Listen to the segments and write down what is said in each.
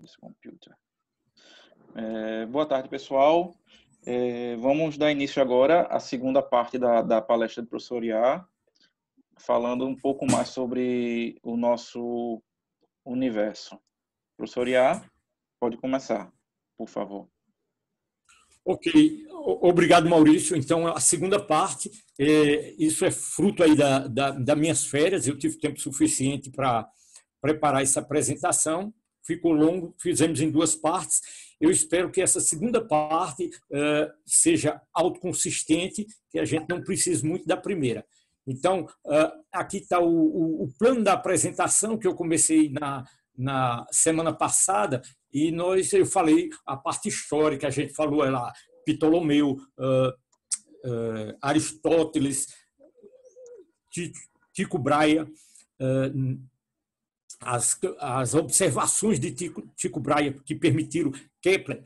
This computer. Boa tarde, pessoal. Vamos dar início agora à segunda parte da palestra do professor Iá, falando um pouco mais sobre o nosso universo. Professor Iá, pode começar, por favor. Ok, obrigado, Maurício. Então, a segunda parte, isso é fruto aí das minhas férias, eu tive tempo suficiente para preparar essa apresentação, ficou longo, fizemos em duas partes. Eu espero que essa segunda parte seja autoconsistente, que a gente não precise muito da primeira. Então, aqui está o plano da apresentação que eu comecei na semana passada, e eu falei a parte histórica, a gente falou lá, Ptolomeu, Aristóteles, Tycho Brahe, as observações de Tycho Brahe que permitiram Kepler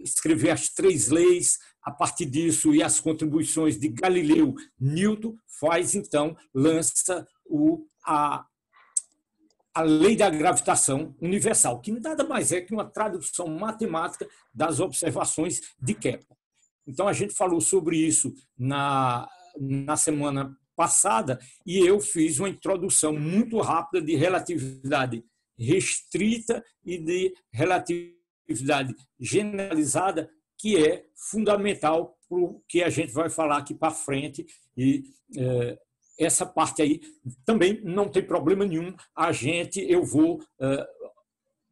escrever as três leis. A partir disso, e as contribuições de Galileu, Newton, lança a lei da gravitação universal, que nada mais é que uma tradução matemática das observações de Kepler. Então, a gente falou sobre isso na semana passada, e eu fiz uma introdução muito rápida de relatividade restrita e de relatividade generalizada, que é fundamental para o que a gente vai falar aqui para frente. E essa parte aí também não tem problema nenhum. Eu vou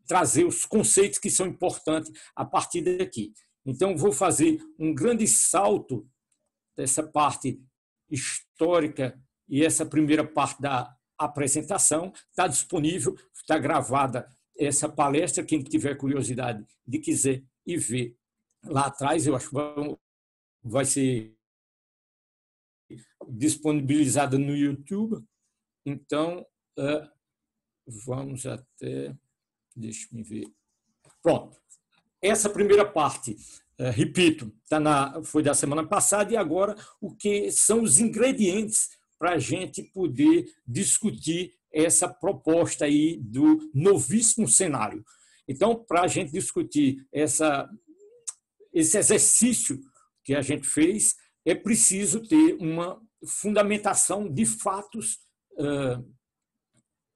trazer os conceitos que são importantes a partir daqui. Então, vou fazer um grande salto dessa parte histórica e essa primeira parte da apresentação. Está disponível, está gravada essa palestra. Quem tiver curiosidade de quiser ir ver lá atrás, eu acho que vai ser disponibilizada no YouTube. Então, vamos até... Deixa-me ver. Pronto. Essa primeira parte, repito, foi da semana passada, e agora o que são os ingredientes para a gente poder discutir essa proposta aí do novíssimo cenário. Então, para a gente discutir esse exercício que a gente fez, é preciso ter uma fundamentação de fatos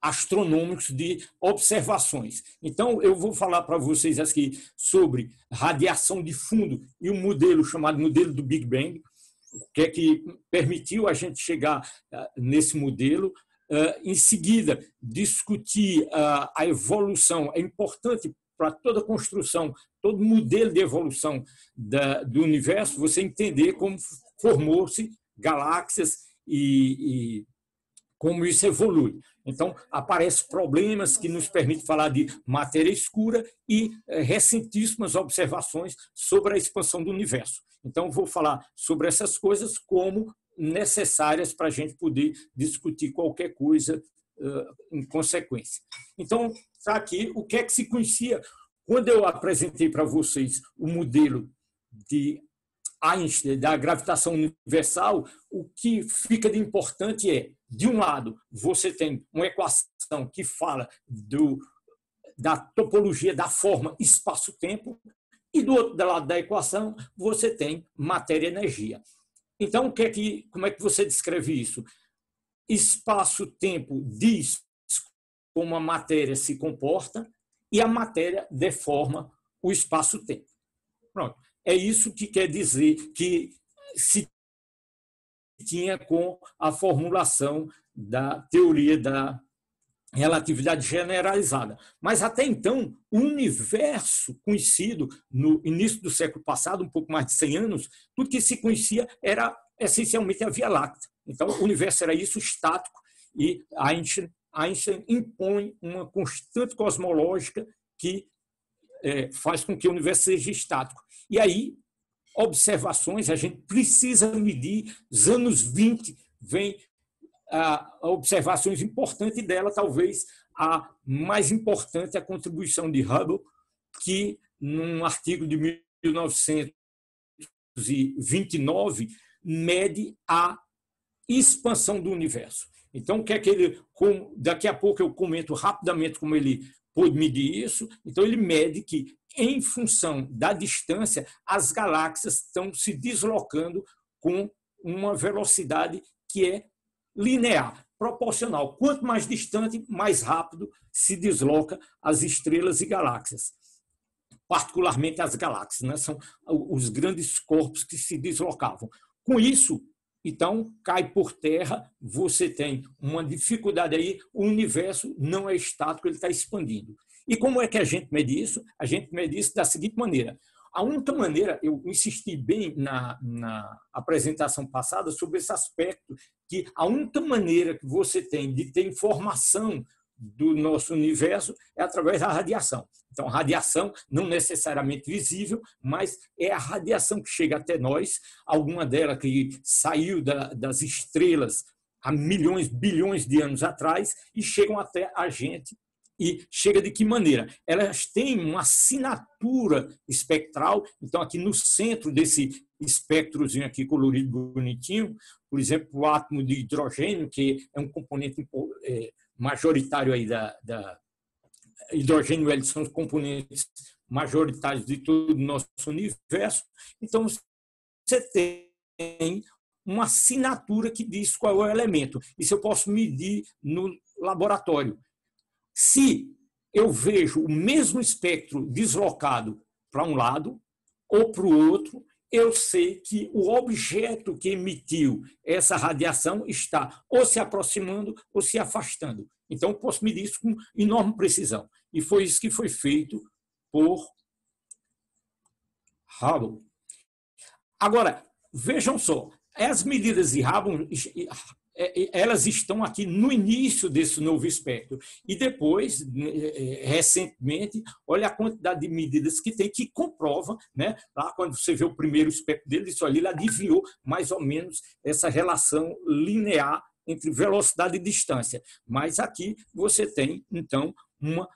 astronômicos, de observações. Então, eu vou falar para vocês aqui sobre radiação de fundo e um modelo chamado modelo do Big Bang, que permitiu a gente chegar nesse modelo. Em seguida, discutir a evolução. É importante para toda construção, todo modelo de evolução do universo, você entender como formou-se galáxias e como isso evolui. Então, aparecem problemas que nos permitem falar de matéria escura e recentíssimas observações sobre a expansão do universo. Então, vou falar sobre essas coisas como necessárias para a gente poder discutir qualquer coisa em consequência. Então, está aqui o que é que se conhecia. Quando eu apresentei para vocês o modelo de Einstein, da gravitação universal, o que fica de importante é, de um lado, você tem uma equação que fala da topologia da forma espaço-tempo, e do outro lado da equação você tem matéria e energia. Então, como é que você descreve isso? Espaço-tempo diz como a matéria se comporta e a matéria deforma o espaço-tempo. Pronto. É isso que quer dizer que se tinha com a formulação da teoria da relatividade generalizada. Mas, até então, o universo conhecido no início do século passado, um pouco mais de 100 anos, tudo que se conhecia era essencialmente a Via Láctea. Então, o universo era isso, estático, e Einstein impõe uma constante cosmológica que faz com que o universo seja estático. E aí, observações, a gente precisa medir. Os anos 20 vem observações importantes dela, talvez a mais importante, a contribuição de Hubble, que, num artigo de 1929, mede a expansão do universo. Então, daqui a pouco eu comento rapidamente como ele pôde medir isso, então ele mede que, em função da distância, as galáxias estão se deslocando com uma velocidade que é linear, proporcional. Quanto mais distante, mais rápido se desloca as estrelas e galáxias. Particularmente as galáxias, né? São os grandes corpos que se deslocavam. Com isso, então, cai por terra, você tem uma dificuldade aí, o universo não é estático, ele está expandindo. E como é que a gente mede isso? A gente mede isso da seguinte maneira. A única maneira, eu insisti bem na apresentação passada sobre esse aspecto, que a única maneira que você tem de ter informação do nosso universo é através da radiação. Então, a radiação não necessariamente visível, mas é a radiação que chega até nós, alguma dela que saiu das estrelas há milhões, bilhões de anos atrás e chegam até a gente. E chega de que maneira? Elas têm uma assinatura espectral. Então, aqui no centro desse espectrozinho aqui colorido bonitinho, por exemplo, o átomo de hidrogênio, que é um componente majoritário aí da hidrogênio e hélio, são os componentes majoritários de todo o nosso universo. Então, você tem uma assinatura que diz qual é o elemento. Isso eu posso medir no laboratório. Se eu vejo o mesmo espectro deslocado para um lado ou para o outro, eu sei que o objeto que emitiu essa radiação está ou se aproximando ou se afastando. Então, eu posso medir isso com enorme precisão. E foi isso que foi feito por Hubble. Agora, vejam só, as medidas de Hubble, elas estão aqui no início desse novo espectro. E depois, recentemente, olha a quantidade de medidas que tem, que comprova, né? Lá quando você vê o primeiro espectro dele, isso ali, ele adivinhou mais ou menos essa relação linear entre velocidade e distância. Mas aqui você tem, então, uma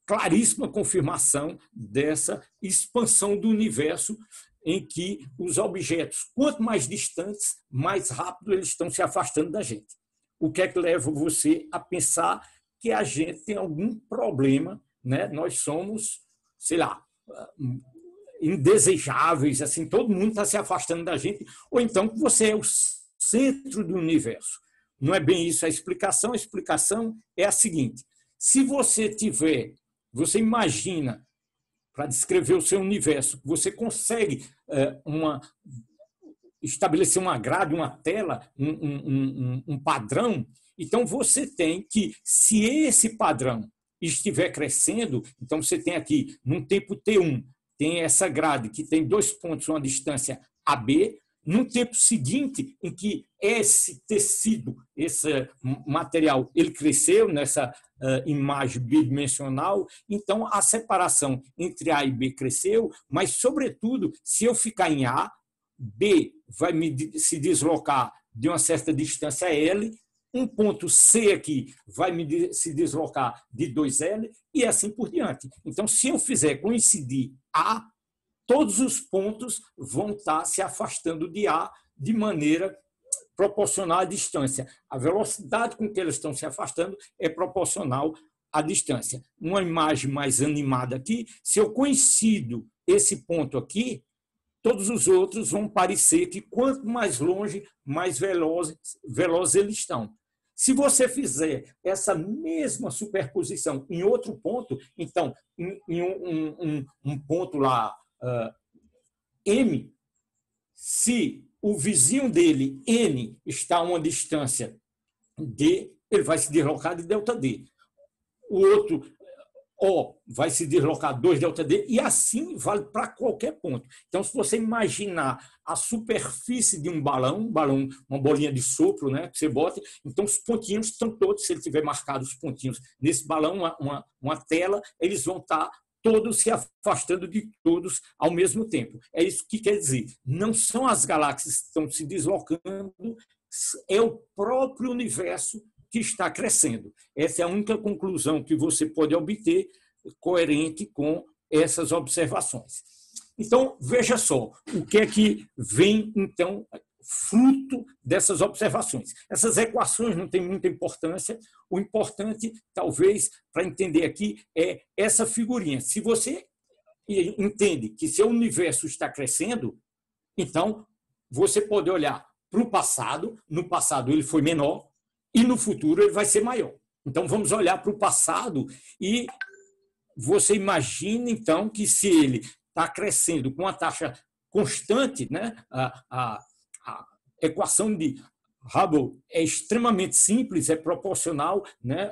claríssima confirmação dessa expansão do universo, em que os objetos, quanto mais distantes, mais rápido eles estão se afastando da gente. O que é que leva você a pensar que a gente tem algum problema, né? Nós somos, sei lá, indesejáveis, assim, todo mundo está se afastando da gente, ou então que você é o centro do universo. Não é bem isso a explicação é a seguinte: se você imagina, para descrever o seu universo, você consegue estabelecer uma grade, uma tela, um padrão, então você tem que, se esse padrão estiver crescendo, então você tem aqui, num tempo T1, tem essa grade que tem 2 pontos, uma distância AB, no tempo seguinte, em que esse tecido, esse material, ele cresceu nessa imagem bidimensional, então a separação entre A e B cresceu, mas, sobretudo, se eu ficar em A, B vai se deslocar de uma certa distância L, um ponto C aqui vai se deslocar de 2L e assim por diante. Então, se eu fizer coincidir A, todos os pontos vão estar se afastando de A de maneira proporcional à distância. A velocidade com que eles estão se afastando é proporcional à distância. Uma imagem mais animada aqui, se eu coincido esse ponto aqui, todos os outros vão parecer que quanto mais longe, mais velozes eles estão. Se você fizer essa mesma superposição em outro ponto, então, em um ponto lá, M, se o vizinho dele, N, está a uma distância D, ele vai se deslocar de ΔD. O outro, O, vai se deslocar 2ΔD, e assim vale para qualquer ponto. Então, se você imaginar a superfície de um balão, uma bolinha de sopro, né, que você bota, então os pontinhos estão todos, se ele tiver marcado os pontinhos nesse balão, uma tela, eles vão estar todos se afastando de todos ao mesmo tempo. É isso que quer dizer. Não são as galáxias que estão se deslocando, é o próprio universo que está crescendo. Essa é a única conclusão que você pode obter coerente com essas observações. Então, veja só, o que é que vem, então, fruto dessas observações. Essas equações não têm muita importância. o importante, talvez, para entender aqui, é essa figurinha. Se você entende que seu universo está crescendo, então você pode olhar para o passado, no passado ele foi menor, e no futuro ele vai ser maior. Então vamos olhar para o passado e você imagina, então, que se ele está crescendo com uma taxa constante, né, a equação de Hubble é extremamente simples, é proporcional, né,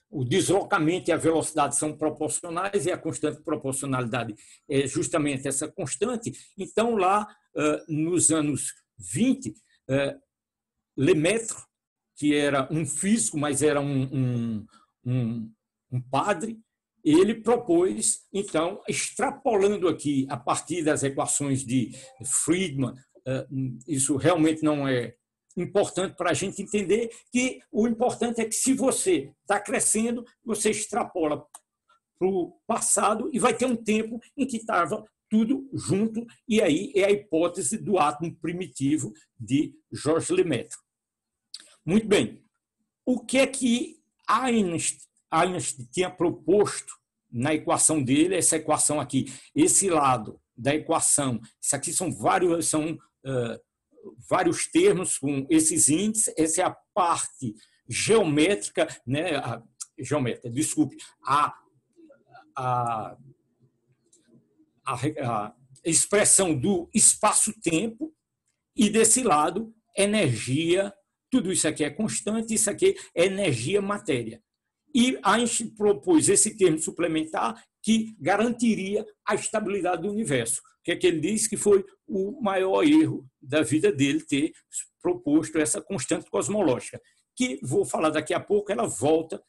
o deslocamento e a velocidade são proporcionais e a constante de proporcionalidade é justamente essa constante. Então, lá nos anos 20, Lemaitre, que era um físico, mas era um padre, ele propôs, então, extrapolando aqui a partir das equações de Friedman, isso realmente não é importante para a gente entender, que o importante é que se você está crescendo, você extrapola para o passado e vai ter um tempo em que estava tudo junto, e aí é a hipótese do átomo primitivo de Georges Lemaitre. Muito bem. O que é que Einstein tinha proposto na equação dele? Essa equação aqui, esse lado da equação, isso aqui são vários termos com esses índices, essa é a parte geométrica, né? Desculpe, a expressão do espaço-tempo, e desse lado, energia. Tudo isso aqui é constante, isso aqui é energia-matéria. E Einstein propôs esse termo suplementar que garantiria a estabilidade do universo. O que é que ele diz? Que foi o maior erro da vida dele ter proposto essa constante cosmológica, que vou falar daqui a pouco, ela volta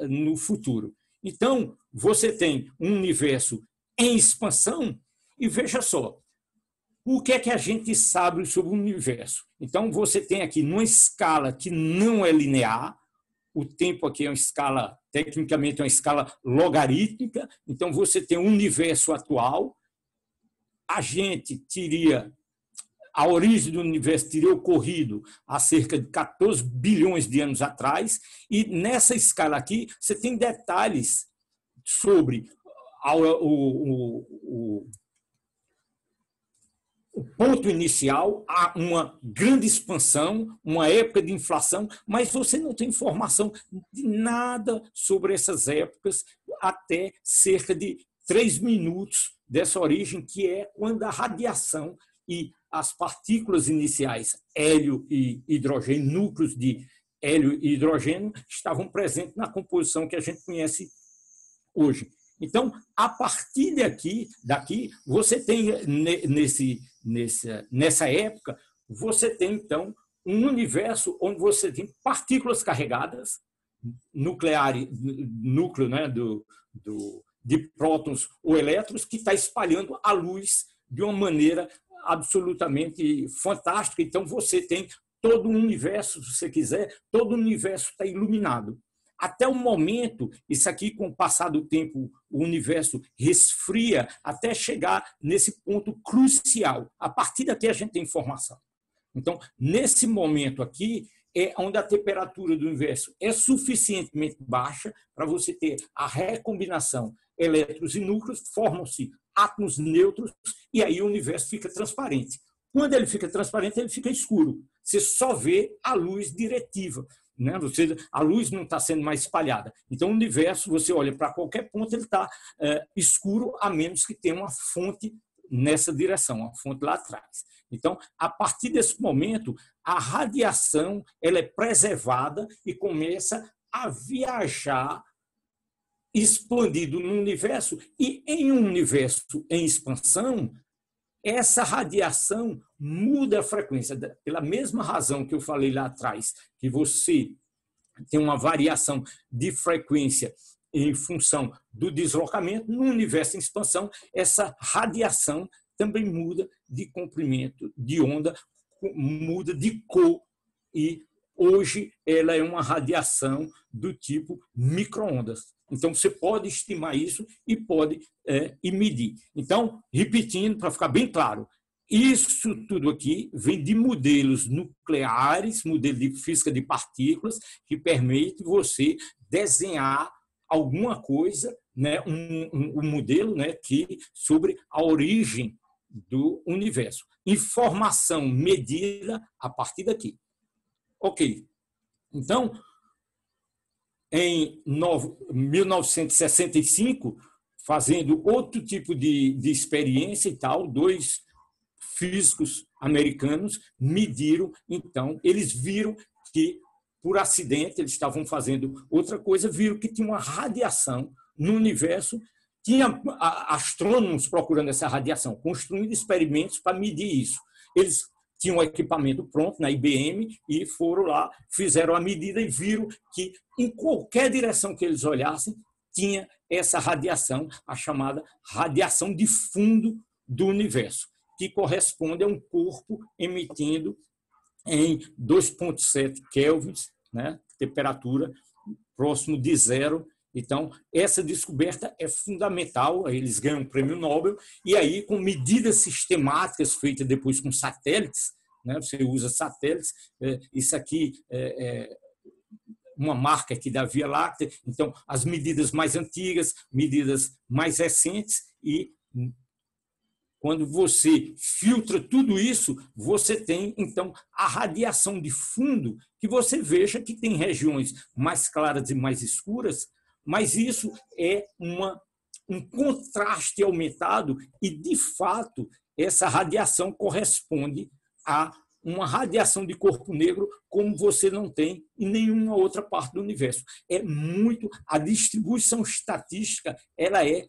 no futuro. Então, você tem um universo em expansão e veja só, o que é que a gente sabe sobre o universo? Então, você tem aqui, numa escala que não é linear, o tempo aqui é uma escala, tecnicamente, é uma escala logarítmica, então você tem o universo atual, a origem do universo teria ocorrido há cerca de 14 bilhões de anos atrás, e nessa escala aqui você tem detalhes sobre o ponto inicial, há uma grande expansão, uma época de inflação, mas você não tem informação de nada sobre essas épocas até cerca de 3 minutos dessa origem, que é quando a radiação e as partículas iniciais, hélio e hidrogênio, núcleos de hélio e hidrogênio, estavam presentes na composição que a gente conhece hoje. Então, a partir daqui você tem, nessa época, você tem, então, um universo onde você tem partículas carregadas, núcleo, né, de prótons ou elétrons, que está espalhando a luz de uma maneira absolutamente fantástica. Então, você tem todo o universo, se você quiser, todo o universo está iluminado. Até o momento, isso aqui, com o passar do tempo, o universo resfria até chegar nesse ponto crucial. A partir daqui a gente tem informação. Então, nesse momento aqui, é onde a temperatura do universo é suficientemente baixa para você ter a recombinação elétrons e núcleos, formam-se átomos neutros e aí o universo fica transparente. Quando ele fica transparente, ele fica escuro. Você só vê a luz diretiva, né? A luz não está sendo mais espalhada. Então, o universo, você olha para qualquer ponto, ele está escuro, a menos que tenha uma fonte nessa direção, uma fonte lá atrás. Então, a partir desse momento, a radiação ela é preservada e começa a viajar expandido no universo, e em um universo em expansão, essa radiação muda a frequência. Pela mesma razão que eu falei lá atrás, que você tem uma variação de frequência em função do deslocamento, no universo em expansão, essa radiação também muda de comprimento de onda, muda de cor, e hoje ela é uma radiação do tipo micro-ondas. Então, você pode estimar isso e pode medir. Então, repetindo, para ficar bem claro, Isso tudo aqui vem de modelos nucleares, modelo de física de partículas, que permite você desenhar alguma coisa, né, um modelo, né, sobre a origem do universo. Informação medida a partir daqui. Ok. Então, em 1965, fazendo outro tipo de experiência e tal, dois físicos americanos mediram, então, eles viram que, por acidente, eles estavam fazendo outra coisa, viram que tinha uma radiação no universo, tinha astrônomos procurando essa radiação, construindo experimentos para medir isso. Eles tinham um equipamento pronto na IBM e foram lá, fizeram a medida e viram que, em qualquer direção que eles olhassem, tinha essa radiação, a chamada radiação de fundo do universo, que corresponde a um corpo emitindo em 2,7 kelvins, né, temperatura próximo de zero. Então, essa descoberta é fundamental, eles ganham o prêmio Nobel, e aí, com medidas sistemáticas feitas depois com satélites, né, você usa satélites, isso aqui é uma marca aqui da Via Láctea, então, as medidas mais antigas, medidas mais recentes, e quando você filtra tudo isso, você tem, então, a radiação de fundo, que você veja que tem regiões mais claras e mais escuras, mas isso é um contraste aumentado e, de fato, essa radiação corresponde a uma radiação de corpo negro como você não tem em nenhuma outra parte do universo. A distribuição estatística ela é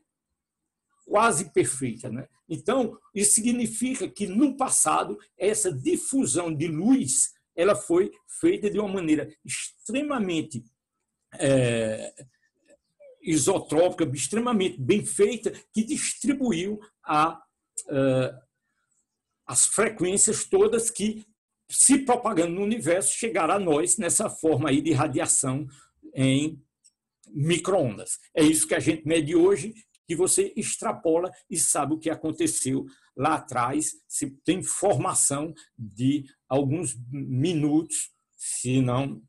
quase perfeita, né? Então, isso significa que, no passado, essa difusão de luz ela foi feita de uma maneira extremamente isotrópica, extremamente bem feita, que distribuiu as frequências todas que, se propagando no universo, chegaram a nós nessa forma aí de radiação em micro-ondas. É isso que a gente mede hoje, que você extrapola e sabe o que aconteceu lá atrás, se tem informação de alguns minutos, se não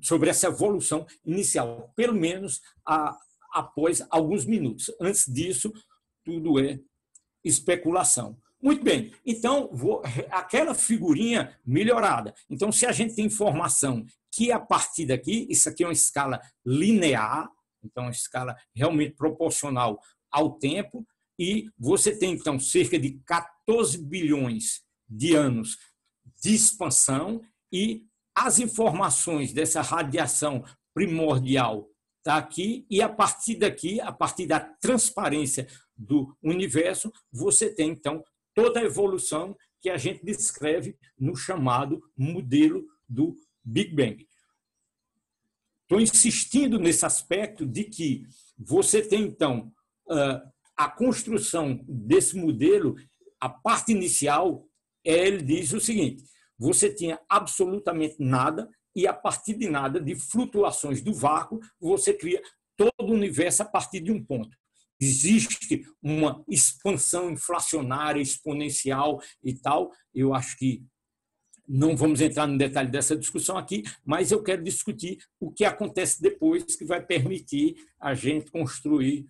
sobre essa evolução inicial, pelo menos após alguns minutos. Antes disso, tudo é especulação. Muito bem, então, aquela figurinha melhorada. Então, se a gente tem informação que, a partir daqui, isso aqui é uma escala linear, então, uma escala realmente proporcional ao tempo, e você tem, então, cerca de 14 bilhões de anos de expansão, e as informações dessa radiação primordial está aqui, e a partir daqui, a partir da transparência do universo, você tem, então, toda a evolução que a gente descreve no chamado modelo do Big Bang. Estou insistindo nesse aspecto de que você tem, então, a construção desse modelo, a parte inicial, ele diz o seguinte: você tinha absolutamente nada, e a partir de nada, de flutuações do vácuo, você cria todo o universo a partir de um ponto. Existe uma expansão inflacionária, exponencial e tal. Eu acho que não vamos entrar no detalhe dessa discussão aqui, mas eu quero discutir o que acontece depois, que vai permitir a gente construir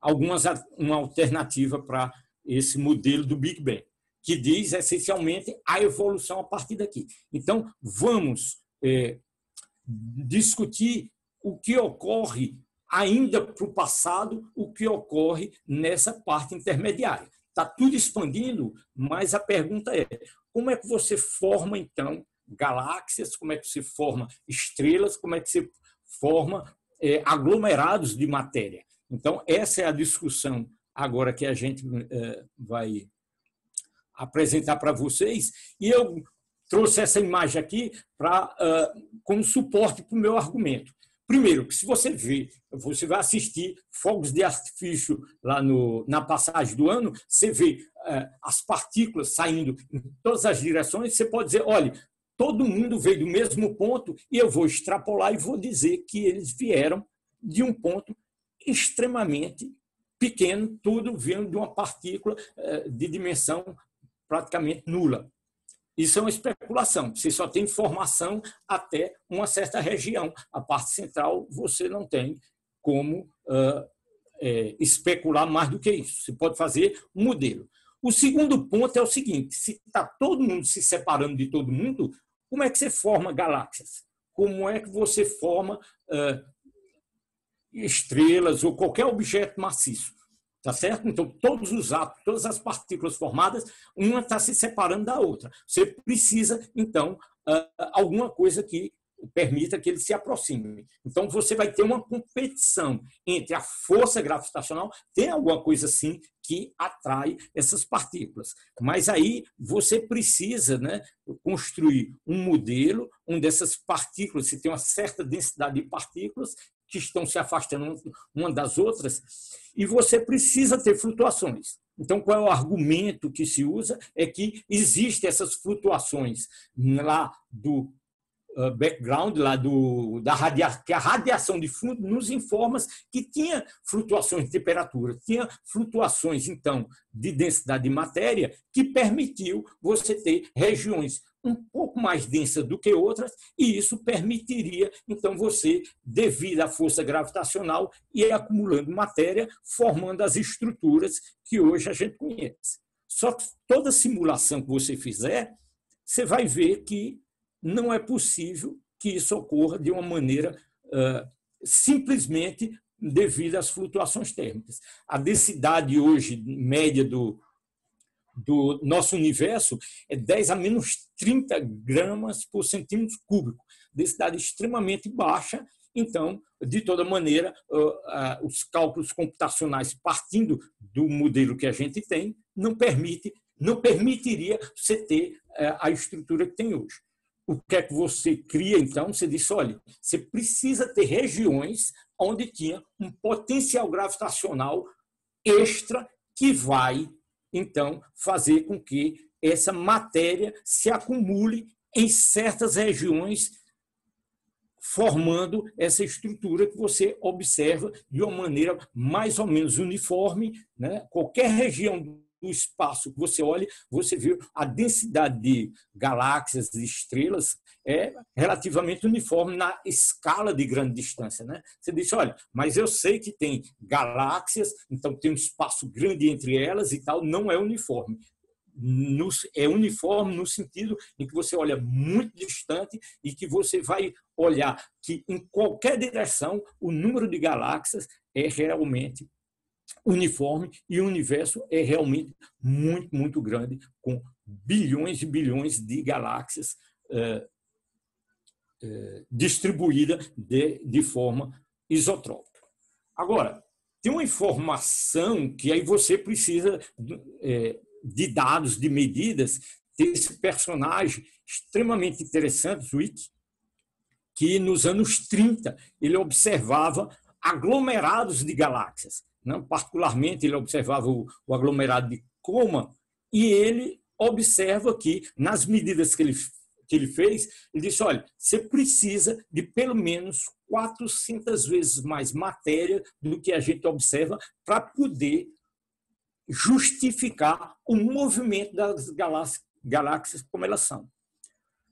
uma alternativa para esse modelo do Big Bang, que diz, essencialmente, a evolução a partir daqui. Então, vamos discutir o que ocorre ainda para o passado, o que ocorre nessa parte intermediária. Está tudo expandindo, mas a pergunta é: como é que você forma, então, galáxias, como é que você forma estrelas, como é que você forma aglomerados de matéria? Então, essa é a discussão agora que a gente vai apresentar para vocês, e eu trouxe essa imagem aqui como suporte para o meu argumento. Primeiro, que se você vê, você vai assistir fogos de artifício lá na passagem do ano, você vê as partículas saindo em todas as direções, você pode dizer, olha, todo mundo veio do mesmo ponto, e eu vou extrapolar e vou dizer que eles vieram de um ponto extremamente pequeno, tudo vindo de uma partícula de dimensão praticamente nula. Isso é uma especulação. Você só tem informação até uma certa região. A parte central você não tem como especular mais do que isso. Você pode fazer um modelo. O segundo ponto é o seguinte: se está todo mundo se separando de todo mundo, como é que você forma galáxias? Como é que você forma estrelas ou qualquer objeto maciço? Tá certo? Então, todos os átomos, todas as partículas formadas, uma está se separando da outra. Você precisa, então, alguma coisa que permita que eles se aproximem. Então, você vai ter uma competição entre a força gravitacional, tem alguma coisa assim que atrai essas partículas. Mas aí você precisa, né, construir um modelo onde essas partículas, se tem uma certa densidade de partículas, que estão se afastando uma das outras, e você precisa ter flutuações. Então, qual é o argumento que se usa? É que existem essas flutuações lá do background, lá que a radiação de fundo nos informa que tinha flutuações de temperatura, tinha flutuações, então, de densidade de matéria, que permitiu você ter regiões um pouco mais densas do que outras, e isso permitiria, então, você, devido à força gravitacional, ir acumulando matéria, formando as estruturas que hoje a gente conhece. Só que toda simulação que você fizer, você vai ver que não é possível que isso ocorra de uma maneira simplesmente devido às flutuações térmicas. A densidade hoje média do nosso universo é 10 a menos 30 gramas por centímetro cúbico, densidade extremamente baixa. Então, de toda maneira, os cálculos computacionais partindo do modelo que a gente tem não permitiria você ter a estrutura que tem hoje. O que é que você cria, então? Você diz, olha, você precisa ter regiões onde tinha um potencial gravitacional extra que vai, então, fazer com que essa matéria se acumule em certas regiões, formando essa estrutura que você observa de uma maneira mais ou menos uniforme, né? Qualquer região do espaço que você olhe, você vê a densidade de galáxias e estrelas é relativamente uniforme na escala de grande distância, né? Você diz, olha, mas eu sei que tem galáxias, então tem um espaço grande entre elas e tal, não é uniforme. É uniforme no sentido em que você olha muito distante e que você vai olhar que em qualquer direção o número de galáxias é realmente uniforme e o universo é realmente muito, muito grande, com bilhões e bilhões de galáxias distribuídas de forma isotrópica. Agora, tem uma informação que aí você precisa de dados, de medidas, desse personagem extremamente interessante, Zwick, que nos anos 30 ele observava aglomerados de galáxias. Não, particularmente, ele observava o aglomerado de Coma e ele observa que, nas medidas que ele fez, ele disse, olha, você precisa de pelo menos 400 vezes mais matéria do que a gente observa para poder justificar o movimento das galáxias como elas são.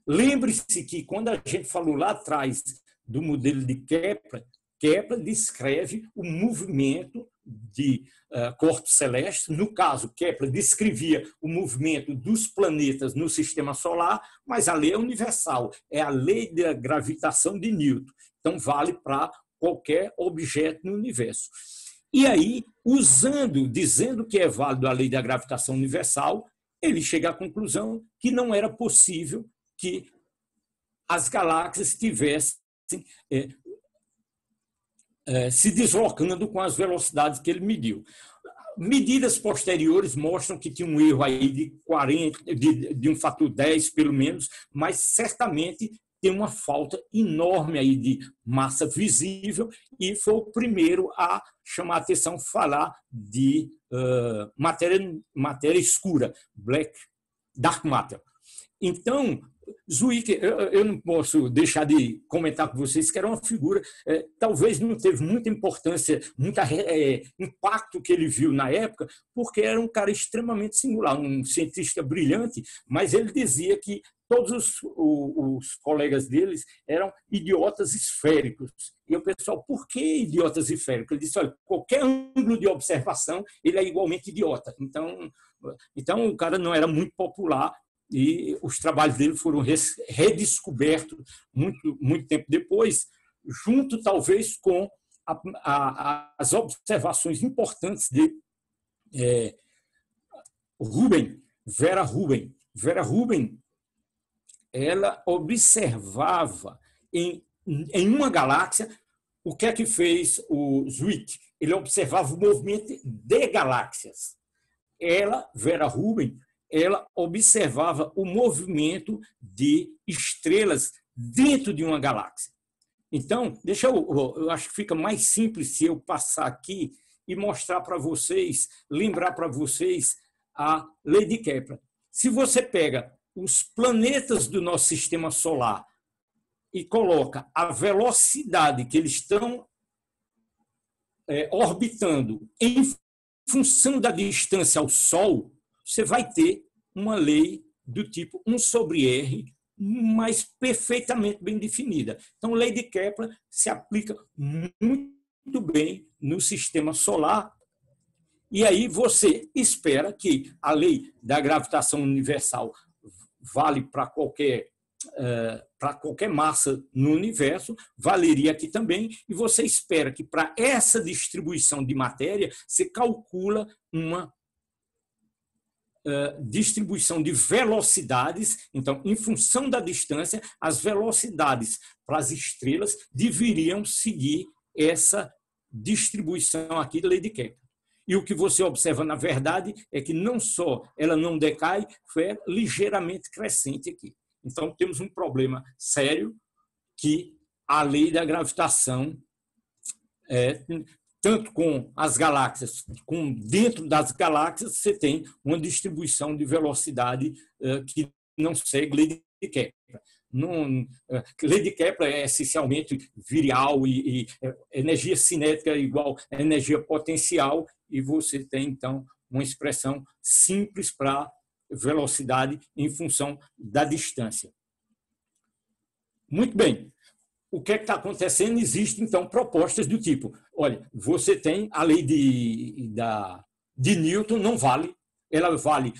Lembre-se que, quando a gente falou lá atrás do modelo de Kepler, Kepler descreve o movimento de corpos celestes. No caso, Kepler descrevia o movimento dos planetas no sistema solar, mas a lei é universal, é a lei da gravitação de Newton. Então, vale para qualquer objeto no universo. E aí, dizendo que é válido a lei da gravitação universal, ele chega à conclusão que não era possível que as galáxias estivessem se deslocando com as velocidades que ele mediu. Medidas posteriores mostram que tinha um erro aí de um fator 10, pelo menos, mas certamente tem uma falta enorme aí de massa visível e foi o primeiro a chamar a atenção, falar de matéria escura, dark matter. Então, Zwick, eu não posso deixar de comentar com vocês que era uma figura, talvez não teve muita importância, muito impacto que ele viu na época, porque era um cara extremamente singular, um cientista brilhante, mas ele dizia que todos os colegas deles eram idiotas esféricos. E o pessoal, por que idiotas esféricos? Ele disse, olha, qualquer ângulo de observação, ele é igualmente idiota. Então o cara não era muito popular, e os trabalhos dele foram redescobertos muito tempo depois, junto talvez com as observações importantes de Vera Rubin. Vera Rubin, ela observava em uma galáxia o que é que fez o Zwick. Ele observava o movimento de galáxias. Vera Rubin, ela observava o movimento de estrelas dentro de uma galáxia. Então, eu acho que fica mais simples se eu passar aqui e mostrar para vocês, lembrar para vocês a lei de Kepler. Se você pega os planetas do nosso sistema solar e coloca a velocidade que eles estão orbitando em função da distância ao Sol, você vai ter uma lei do tipo 1/R, mas perfeitamente bem definida. Então, a lei de Kepler se aplica muito bem no sistema solar, e aí você espera que a lei da gravitação universal vale para qualquer massa no universo, valeria aqui também, e você espera que para essa distribuição de matéria, você calcula uma distribuição de velocidades. Então, em função da distância, as velocidades para as estrelas deveriam seguir essa distribuição aqui da lei de Kepler. E o que você observa, na verdade, é que não só ela não decai, foi ligeiramente crescente aqui. Então, temos um problema sério, que a lei da gravitação, tanto com as galáxias, como dentro das galáxias, você tem uma distribuição de velocidade que não segue lei de Kepler. Lei de Kepler é essencialmente virial e energia cinética é igual a energia potencial, e você tem, então, uma expressão simples para velocidade em função da distância. Muito bem. O que está acontecendo? Existem, então, propostas do tipo, olha, você tem a lei de Newton, não vale, ela vale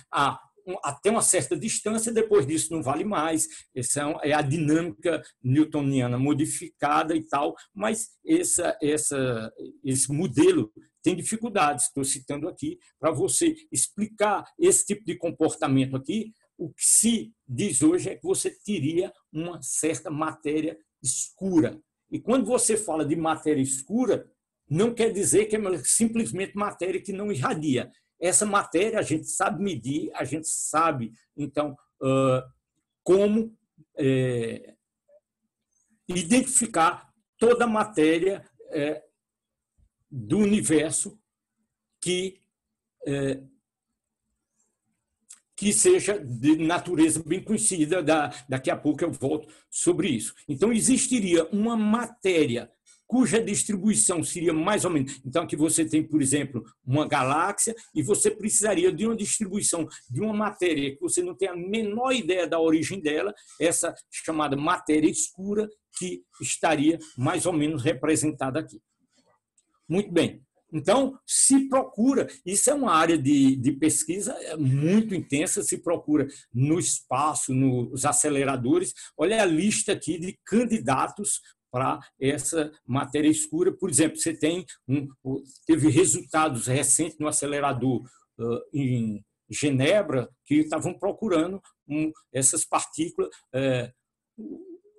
até uma certa distância, depois disso não vale mais, essa é a dinâmica newtoniana modificada e tal, mas esse modelo tem dificuldades. Estou citando aqui para você explicar esse tipo de comportamento aqui. O que se diz hoje é que você teria uma certa matéria escura. E quando você fala de matéria escura, não quer dizer que é simplesmente matéria que não irradia. Essa matéria a gente sabe medir, a gente sabe, então, como identificar toda a matéria do universo que seja de natureza bem conhecida. Daqui a pouco eu volto sobre isso. Então, existiria uma matéria cuja distribuição seria mais ou menos... Então, aqui você tem, por exemplo, uma galáxia, e você precisaria de uma distribuição de uma matéria que você não tem a menor ideia da origem dela, essa chamada matéria escura, que estaria mais ou menos representada aqui. Muito bem. Então, se procura, isso é uma área de pesquisa muito intensa, se procura no espaço, nos aceleradores. Olha a lista aqui de candidatos para essa matéria escura. Por exemplo, você teve resultados recentes no acelerador em Genebra, que estavam procurando essas partículas,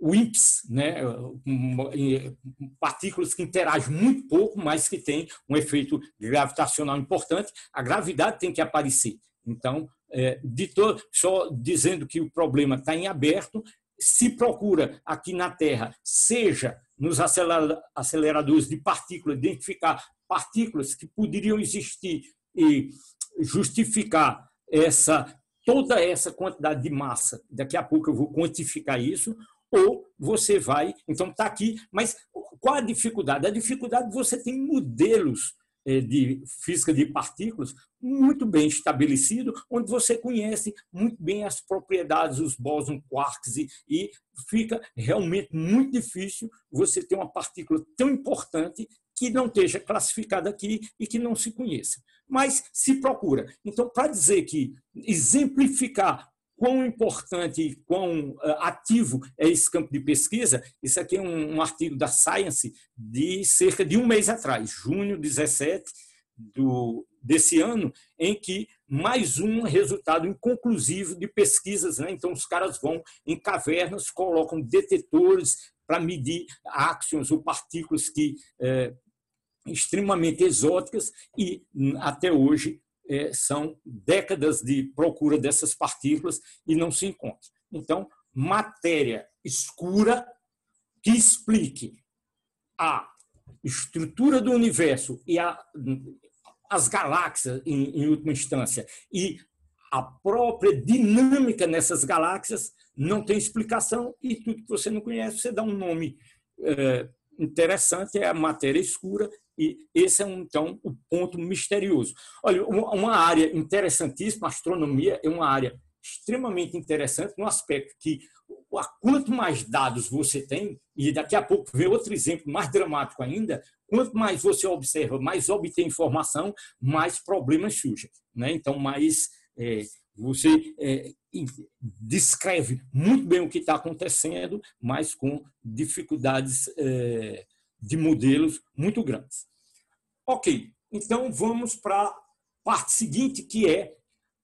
WIMPs, né? Partículas que interagem muito pouco, mas que têm um efeito gravitacional importante. A gravidade tem que aparecer. Então, só dizendo que o problema está em aberto, se procura aqui na Terra, seja nos aceleradores de partículas, identificar partículas que poderiam existir e justificar essa toda essa quantidade de massa, daqui a pouco eu vou quantificar isso, ou você vai, então está aqui, mas qual a dificuldade? A dificuldade é que você tem modelos de física de partículas muito bem estabelecido, onde você conhece muito bem as propriedades, os bósons, quarks, e fica realmente muito difícil você ter uma partícula tão importante que não esteja classificada aqui e que não se conheça. Mas se procura. Então, para dizer que exemplificar quão importante e quão ativo é esse campo de pesquisa, isso aqui é um artigo da Science de cerca de um mês atrás, junho 17 desse ano, em que mais um resultado inconclusivo de pesquisas, né? Então, os caras vão em cavernas, colocam detetores para medir áxions ou partículas que extremamente exóticas e, até hoje, são décadas de procura dessas partículas e não se encontra. Então, matéria escura que explique a estrutura do universo e as galáxias, em última instância, e a própria dinâmica nessas galáxias não tem explicação, e tudo que você não conhece, você dá um nome interessante, é a matéria escura, e esse é, então, o ponto misterioso. Olha, uma área interessantíssima, a astronomia é uma área extremamente interessante, no aspecto que, quanto mais dados você tem, e daqui a pouco vem outro exemplo mais dramático ainda, quanto mais você observa, mais obtém informação, mais problemas surgem, né? Então, mais você descreve muito bem o que está acontecendo, mas com dificuldades de modelos muito grandes. Ok, então vamos para a parte seguinte, que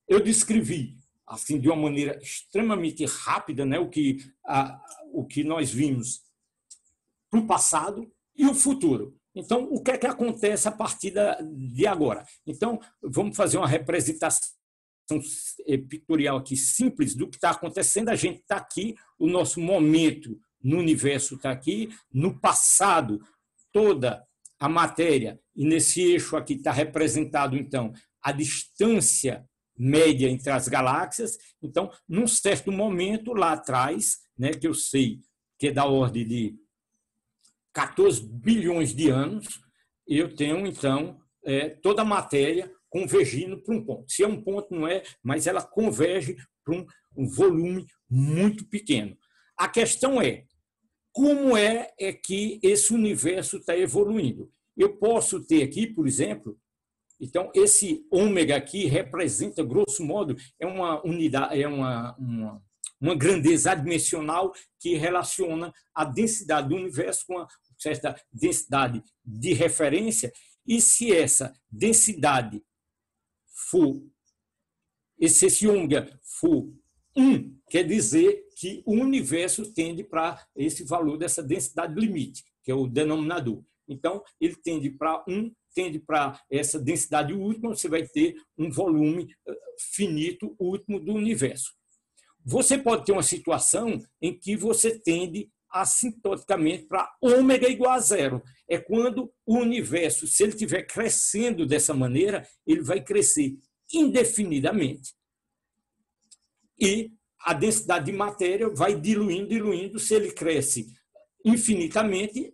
eu descrevi assim de uma maneira extremamente rápida, né, o que nós vimos para o passado e o futuro. Então, o que é que acontece a partir de agora? Então, vamos fazer uma representação pictorial aqui simples do que está acontecendo. A gente está aqui, o nosso momento no universo está aqui, no passado, toda a matéria, e nesse eixo aqui está representado, então, a distância média entre as galáxias. Então, num certo momento lá atrás, né, que eu sei que é da ordem de 14 bilhões de anos, eu tenho, então, toda a matéria convergindo para um ponto. Se é um ponto, não é, mas ela converge para um volume muito pequeno. A questão é, como é que esse universo está evoluindo? Eu posso ter aqui, por exemplo, então, esse ômega aqui representa, grosso modo, é uma unidade, uma grandeza adimensional que relaciona a densidade do universo com uma certa densidade de referência, e se essa densidade for, esse ômega for 1, quer dizer que o universo tende para esse valor dessa densidade limite, que é o denominador. Então, ele tende para 1, tende para essa densidade última, você vai ter um volume finito último do universo. Você pode ter uma situação em que você tende assintoticamente para ômega igual a zero. É quando o universo, se ele estiver crescendo dessa maneira, ele vai crescer indefinidamente. E a densidade de matéria vai diluindo. Se ele cresce infinitamente,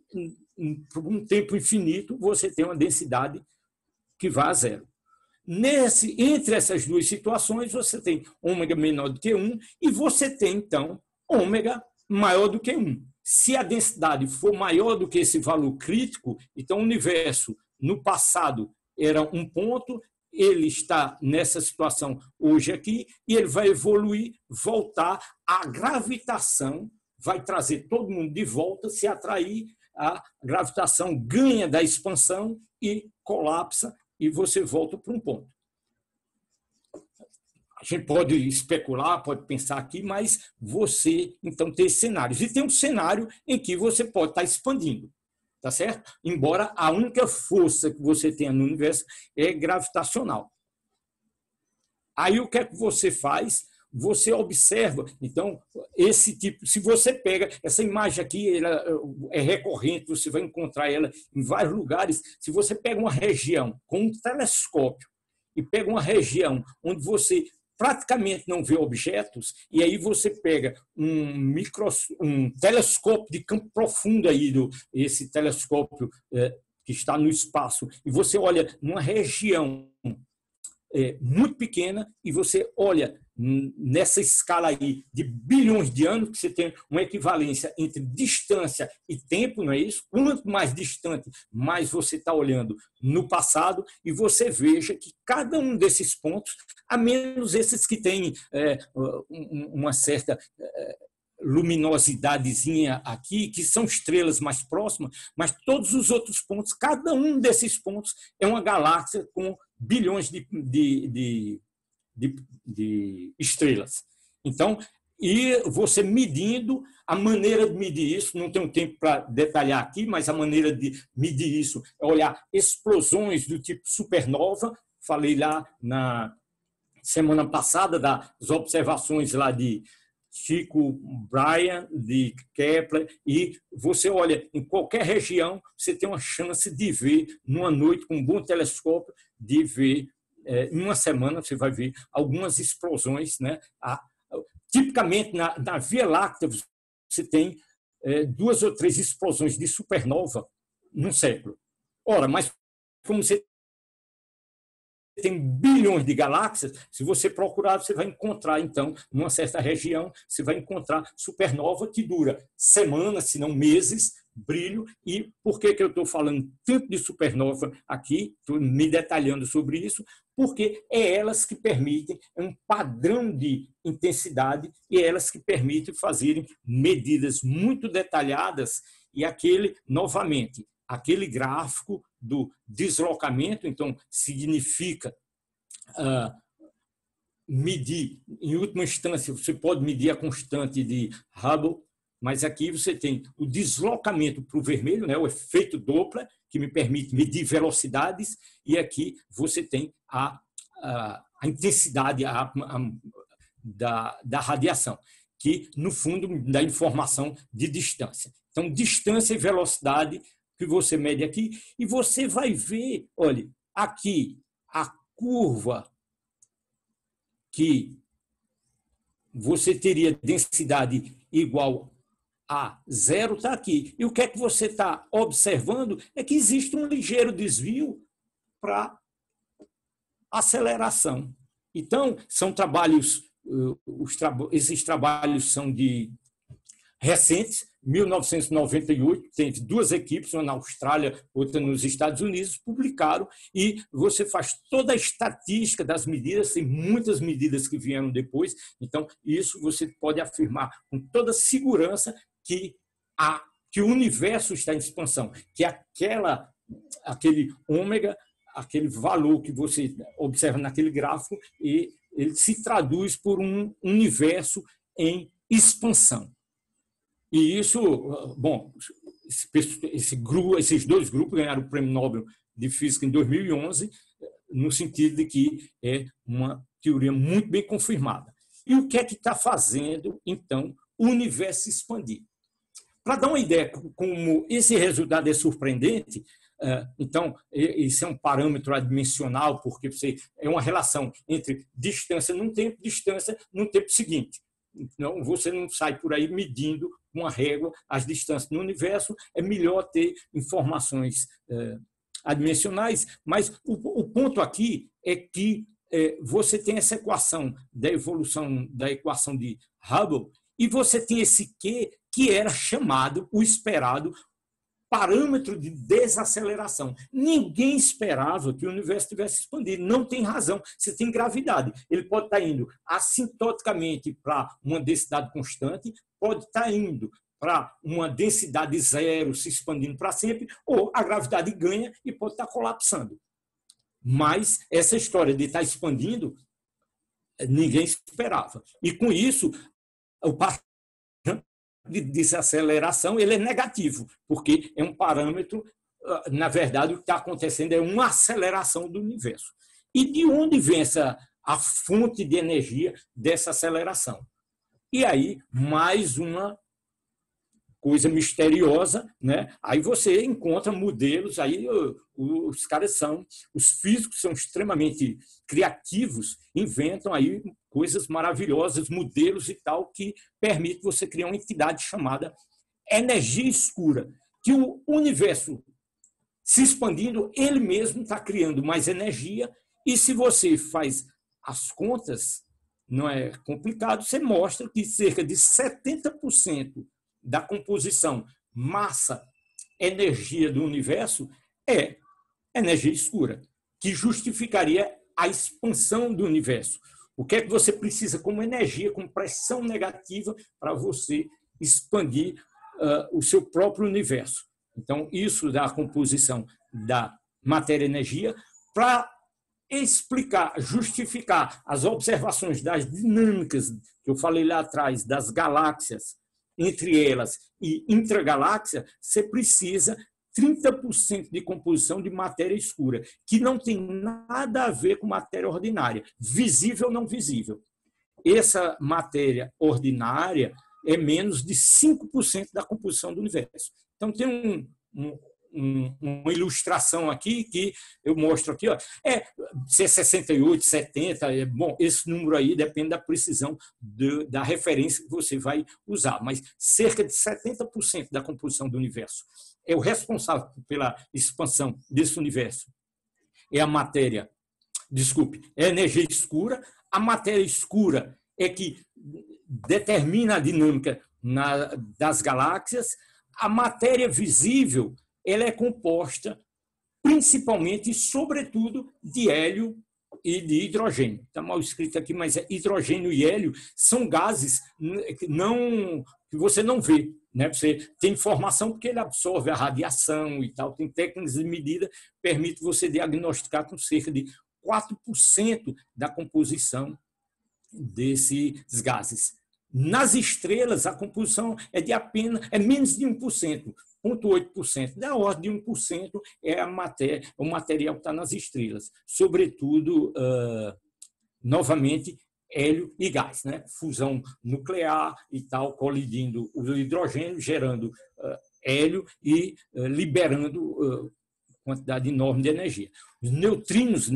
por um tempo infinito, você tem uma densidade que vai a zero. Entre essas duas situações, você tem ômega menor do que 1 e você tem, então, ômega maior do que 1. Se a densidade for maior do que esse valor crítico, então o universo, no passado, era um ponto, ele está nessa situação hoje aqui, e ele vai evoluir, voltar, a gravitação vai trazer todo mundo de volta, se atrair, a gravitação ganha da expansão e colapsa, e você volta para um ponto. A gente pode especular, pode pensar aqui, mas você, então, tem cenários. E tem um cenário em que você pode estar expandindo, tá certo? Embora a única força que você tenha no universo é gravitacional. Aí o que é que você faz? Você observa, então, esse tipo, se você pega essa imagem aqui, ela é recorrente, você vai encontrar ela em vários lugares. Se você pega uma região com um telescópio e pega uma região onde você praticamente não vê objetos, e aí você pega um telescópio de campo profundo, esse telescópio que está no espaço, e você olha numa região muito pequena, e você olha nessa escala aí de bilhões de anos, que você tem uma equivalência entre distância e tempo, não é isso? Quanto mais distante, mais você está olhando no passado, e você veja que cada um desses pontos, a menos esses que têm uma certa luminosidadezinha aqui, que são estrelas mais próximas, mas todos os outros pontos, cada um desses pontos é uma galáxia com bilhões de estrelas. Então, e você medindo, a maneira de medir isso, não tenho tempo para detalhar aqui, mas a maneira de medir isso é olhar explosões do tipo supernova. Falei lá na semana passada das observações lá de Tycho Brahe, de Kepler, e você olha em qualquer região, você tem uma chance de ver, numa noite, com um bom telescópio, de ver, em uma semana, você vai ver algumas explosões, né? Tipicamente, na Via Láctea, você tem 2 ou 3 explosões de supernova num século. Ora, mas como você tem bilhões de galáxias, se você procurar, você vai encontrar, então, numa certa região, você vai encontrar supernova que dura semanas, se não meses, brilho. E por que eu estou falando tanto de supernova aqui, estou me detalhando sobre isso? Porque é elas que permitem um padrão de intensidade e é elas que permitem fazerem medidas muito detalhadas e novamente, aquele gráfico do deslocamento, então, significa medir, em última instância, você pode medir a constante de Hubble, mas aqui você tem o deslocamento para o vermelho, né, o efeito Doppler, que me permite medir velocidades, e aqui você tem a intensidade da radiação, que, no fundo, dá informação de distância. Então, distância e velocidade que você mede aqui, e você vai ver, olha, aqui, a curva que você teria densidade igual a 0 está aqui. E o que é que você está observando é que existe um ligeiro desvio para aceleração. Então, são trabalhos, esses trabalhos são de recentes, 1998, teve 2 equipes, uma na Austrália, outra nos Estados Unidos, publicaram, e você faz toda a estatística das medidas, tem muitas medidas que vieram depois, então isso você pode afirmar com toda segurança que o universo está em expansão, que aquele ômega, aquele valor que você observa naquele gráfico, e ele se traduz por um universo em expansão. E isso, bom, esses 2 grupos ganharam o Prêmio Nobel de Física em 2011, no sentido de que é uma teoria muito bem confirmada. E o que é que está fazendo, então, o universo se expandir? Para dar uma ideia como esse resultado é surpreendente, então, esse é um parâmetro adimensional, porque é uma relação entre distância num tempo, distância no tempo seguinte. Então, você não sai por aí medindo com uma régua as distâncias no universo, é melhor ter informações adimensionais, mas o ponto aqui é que você tem essa equação da evolução, da equação de Hubble, e você tem esse Q, que era chamado, o esperado, parâmetro de desaceleração. Ninguém esperava que o universo tivesse expandido. Não tem razão. Você tem gravidade. Ele pode estar indo assintoticamente para uma densidade constante, pode estar indo para uma densidade 0, se expandindo para sempre, ou a gravidade ganha e pode estar colapsando. Mas essa história de estar expandindo, ninguém esperava. E, com isso, o parâmetro de desaceleração ele é negativo, porque é um parâmetro, na verdade, o que está acontecendo é uma aceleração do universo. E de onde vem a fonte de energia dessa aceleração? E aí, mais uma coisa misteriosa, né? Aí você encontra modelos, aí os caras os físicos são extremamente criativos, inventam aí coisas maravilhosas, modelos e tal, que permitem você criar uma entidade chamada energia escura, que o universo se expandindo, ele mesmo está criando mais energia, e se você faz as contas, não é complicado, você mostra que cerca de 70% da composição massa-energia do universo é energia escura, que justificaria a expansão do universo. O que é que você precisa como energia, como pressão negativa, para você expandir o seu próprio universo? Então, isso da composição da matéria-energia, para explicar, justificar as observações das dinâmicas que eu falei lá atrás, das galáxias, entre elas e intragaláxia, você precisa 30% de composição de matéria escura, que não tem nada a ver com matéria ordinária, visível ou não visível. Essa matéria ordinária é menos de 5% da composição do universo. Então, tem uma ilustração aqui que eu mostro aqui, ó, se é 68, 70, bom, esse número aí depende da precisão da referência que você vai usar, mas cerca de 70% da composição do universo é o responsável pela expansão desse universo. É a matéria, é a energia escura. A matéria escura é que determina a dinâmica das galáxias. A matéria visível, ela é composta principalmente e sobretudo de hélio e de hidrogênio. Está mal escrito aqui, mas hidrogênio e hélio são gases que você não vê, né? Você tem informação porque ele absorve a radiação e tal, tem técnicas de medida que permitem você diagnosticar com cerca de 4% da composição desses gases. Nas estrelas, a composição é menos de 1%, 0,8%. Da ordem de 1% é o material que está nas estrelas. Sobretudo, novamente, hélio e gás, né? Fusão nuclear e tal, colidindo o hidrogênio, gerando hélio e liberando quantidade enorme de energia. Os neutrinos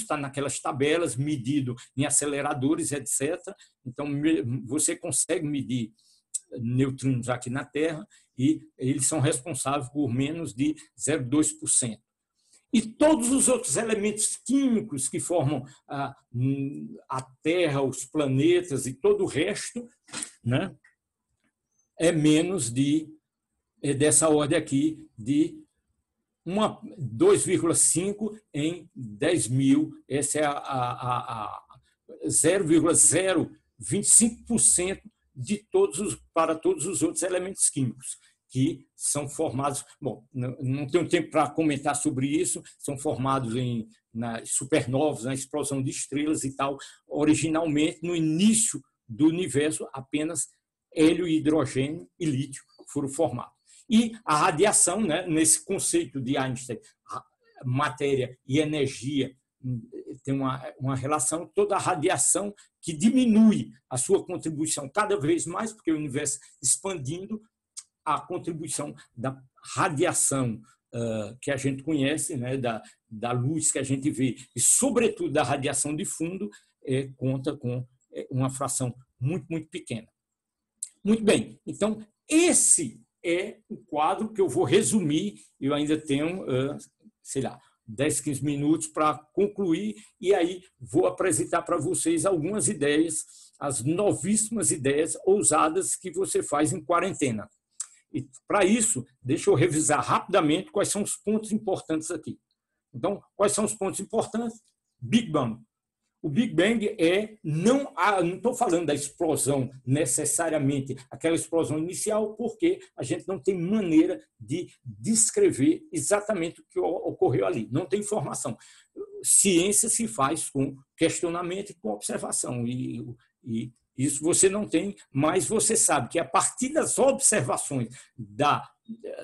estão naquelas tabelas, medido em aceleradores, etc. Então, você consegue medir neutrinos aqui na Terra e eles são responsáveis por menos de 0,2%. E todos os outros elementos químicos que formam a Terra, os planetas e todo o resto, né, é menos dessa ordem aqui de 2,5 em 10 mil. Essa é a 0,025% para todos os outros elementos químicos que são formados. Bom, não tenho tempo para comentar sobre isso, são formados nas supernovas, na explosão de estrelas e tal. Originalmente, no início do universo, apenas hélio, hidrogênio e lítio foram formados. E a radiação, né, nesse conceito de Einstein, matéria e energia tem uma relação, toda a radiação que diminui a sua contribuição cada vez mais, porque o universo expandindo, a contribuição da radiação que a gente conhece, né, da luz que a gente vê, e sobretudo da radiação de fundo, conta com uma fração muito, muito pequena. Muito bem, então esse é o quadro que eu vou resumir. Eu ainda tenho, 10, 15 minutos para concluir, e aí vou apresentar para vocês algumas ideias, as novíssimas ideias ousadas que você faz em quarentena. E, para isso, deixa eu revisar rapidamente quais são os pontos importantes aqui. Então, quais são os pontos importantes? Big Bang. O Big Bang não estou falando da explosão necessariamente, aquela explosão inicial, porque a gente não tem maneira de descrever exatamente o que ocorreu ali. Não tem informação. Ciência se faz com questionamento e com observação. E isso você não tem, mas você sabe que a partir das observações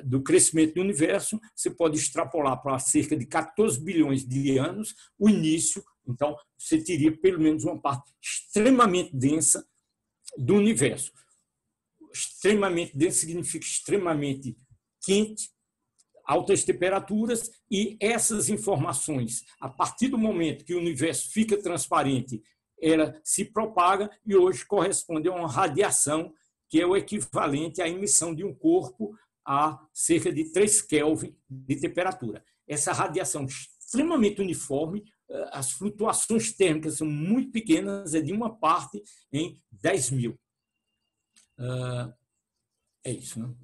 do crescimento do universo, você pode extrapolar para cerca de 14 bilhões de anos o início. Então, você teria pelo menos uma parte extremamente densa do universo. extremamente denso significa extremamente quente, altas temperaturas, e essas informações, a partir do momento que o universo fica transparente, ela se propaga e hoje corresponde a uma radiação que é o equivalente à emissão de um corpo a cerca de 3 Kelvin de temperatura. Essa radiação extremamente uniforme, as flutuações térmicas são muito pequenas, é de uma parte em 10.000. É isso, né?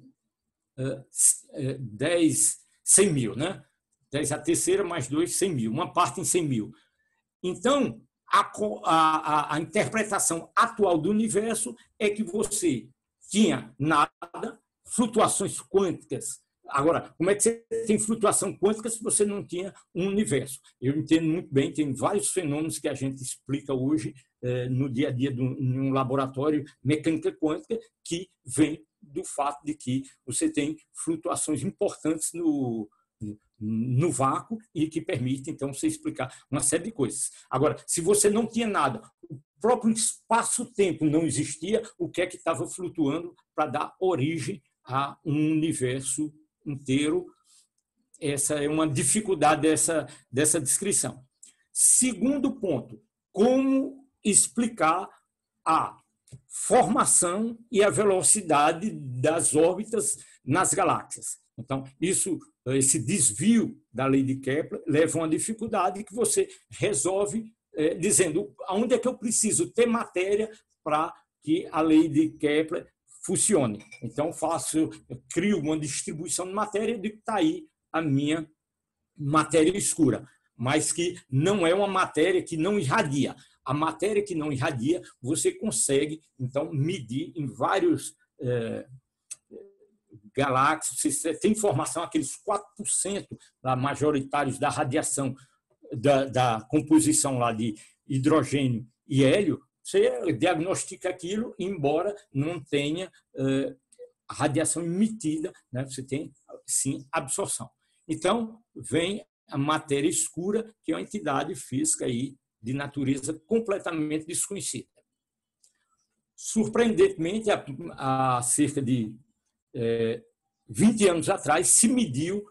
100.000, né? 10 a terceira mais 2, 100.000. Uma parte em 100.000. Então, a interpretação atual do universo é que você tinha nada, flutuações quânticas. Agora, como é que você tem flutuação quântica se você não tinha um universo? Eu entendo muito bem, tem vários fenômenos que a gente explica hoje no dia a dia em um laboratório, mecânica quântica, que vem do fato de que você tem flutuações importantes no vácuo e que permite, então, você explicar uma série de coisas. Agora, se você não tinha nada, o próprio espaço-tempo não existia, o que é que estava flutuando para dar origem a um universo inteiro? Essa é uma dificuldade dessa descrição. Segundo ponto, como explicar a formação e a velocidade das órbitas nas galáxias. Então, esse desvio da lei de Kepler leva a uma dificuldade que você resolve dizendo onde é que eu preciso ter matéria para que a lei de Kepler funcione. Então, eu crio uma distribuição de matéria e digo que está aí a minha matéria escura, mas que não é uma matéria que não irradia. A matéria que não irradia, você consegue, então, medir em vários galáxias. Você tem informação, aqueles 4% majoritários da radiação, da composição lá de hidrogênio e hélio, você diagnostica aquilo, embora não tenha radiação emitida, né? Você tem, sim, absorção. Então, vem a matéria escura, que é uma entidade física aí de natureza completamente desconhecida. Surpreendentemente, há cerca de 20 anos atrás, se mediu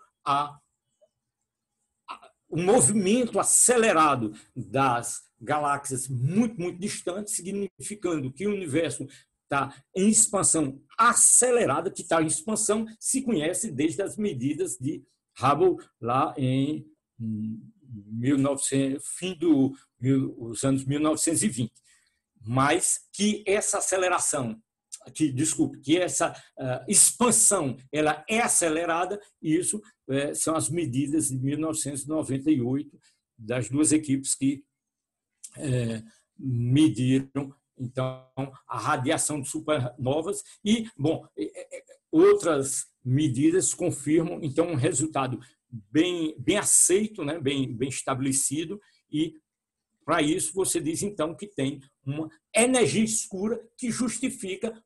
o movimento acelerado das galáxias muito, muito distantes, significando que o universo está em expansão acelerada, que está em expansão, se conhece desde as medidas de Hubble, lá em 1900, os anos 1920. Mas que essa aceleração, que essa expansão ela é acelerada, e isso são as medidas de 1998 das duas equipes que mediram, então, a radiação de supernovas e, bom, outras medidas confirmam, então, um resultado bem aceito, né, bem estabelecido, e para isso você diz, então, que tem uma energia escura que justifica,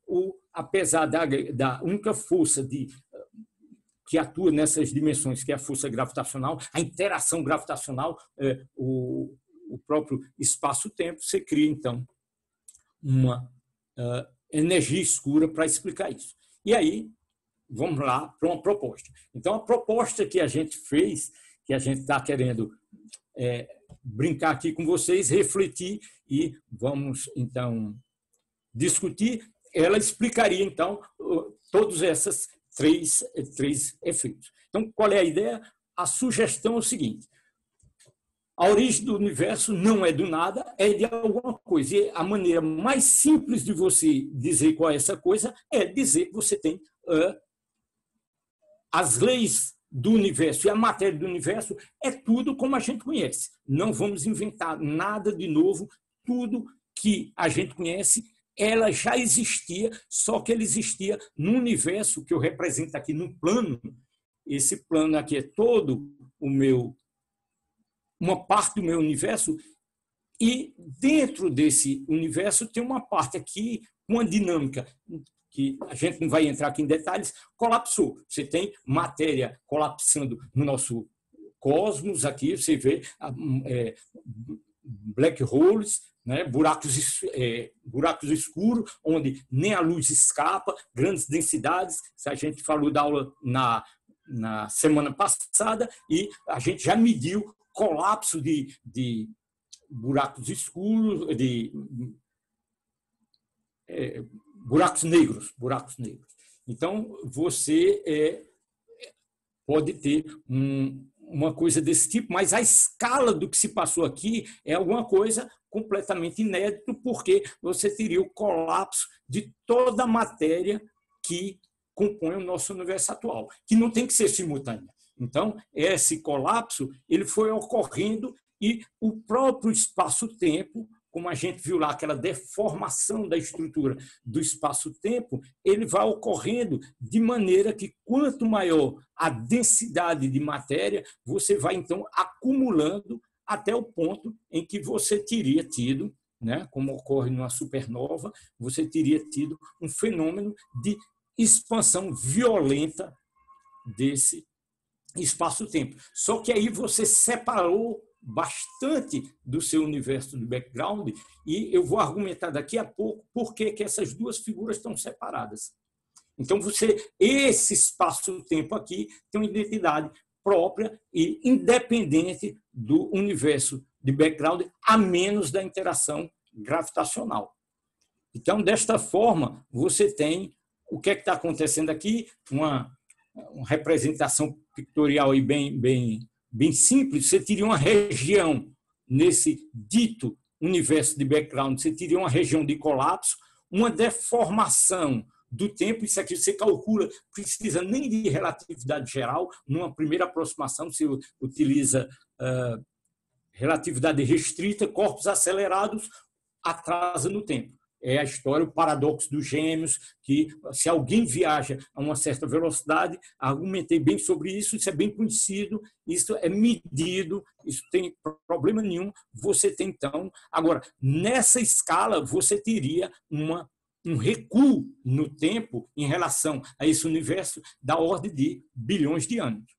apesar da única força que atua nessas dimensões, que é a força gravitacional, a interação gravitacional, o próprio espaço-tempo, você cria, então, uma energia escura para explicar isso. E aí, vamos lá para uma proposta. Então, a proposta que a gente fez, que a gente está querendo brincar aqui com vocês, refletir e vamos, então, discutir, ela explicaria, então, todos esses três efeitos. Então, qual é a ideia? A sugestão é o seguinte: a origem do universo não é do nada, é de alguma coisa. E a maneira mais simples de você dizer qual é essa coisa é dizer que você tem as leis do universo e a matéria do universo é tudo como a gente conhece. Não vamos inventar nada de novo. Tudo que a gente conhece, ela já existia, só que ela existia no universo que eu represento aqui no plano. Esse plano aqui é todo uma parte do meu universo, e dentro desse universo tem uma parte aqui, uma dinâmica que a gente não vai entrar aqui em detalhes, colapsou. Você tem matéria colapsando no nosso cosmos, aqui você vê black holes né? Buracos escuros, onde nem a luz escapa, grandes densidades. A gente falou da aula na semana passada e a gente já mediu colapso de buracos escuros, de buracos negros. Então, você pode ter uma coisa desse tipo, mas a escala do que se passou aqui é alguma coisa completamente inédita, porque você teria o colapso de toda a matéria que compõe o nosso universo atual, que não tem que ser simultânea. Então, esse colapso ele foi ocorrendo e o próprio espaço-tempo, como a gente viu lá, aquela deformação da estrutura do espaço-tempo, ele vai ocorrendo de maneira que, quanto maior a densidade de matéria, você vai, então, acumulando até o ponto em que você teria tido, né, como ocorre numa supernova, você teria tido um fenômeno de expansão violenta desse espaço-tempo. Só que aí você separou bastante do seu universo de background e eu vou argumentar daqui a pouco por que essas duas figuras estão separadas. Então, esse espaço-tempo aqui tem uma identidade própria e independente do universo de background, a menos da interação gravitacional. Então, desta forma, você tem o que está acontecendo aqui, uma representação pictorial aí bem simples. Você teria uma região nesse dito universo de background, você teria uma região de colapso, uma deformação do tempo. Isso aqui você calcula, precisa nem de relatividade geral. Numa primeira aproximação, você utiliza relatividade restrita, corpos acelerados, atrasa no tempo. É a história, o paradoxo dos gêmeos, que se alguém viaja a uma certa velocidade, argumentei bem sobre isso, isso é bem conhecido, isso é medido, isso tem problema nenhum, você tem então... Agora, nessa escala, você teria um recuo no tempo em relação a esse universo da ordem de bilhões de anos.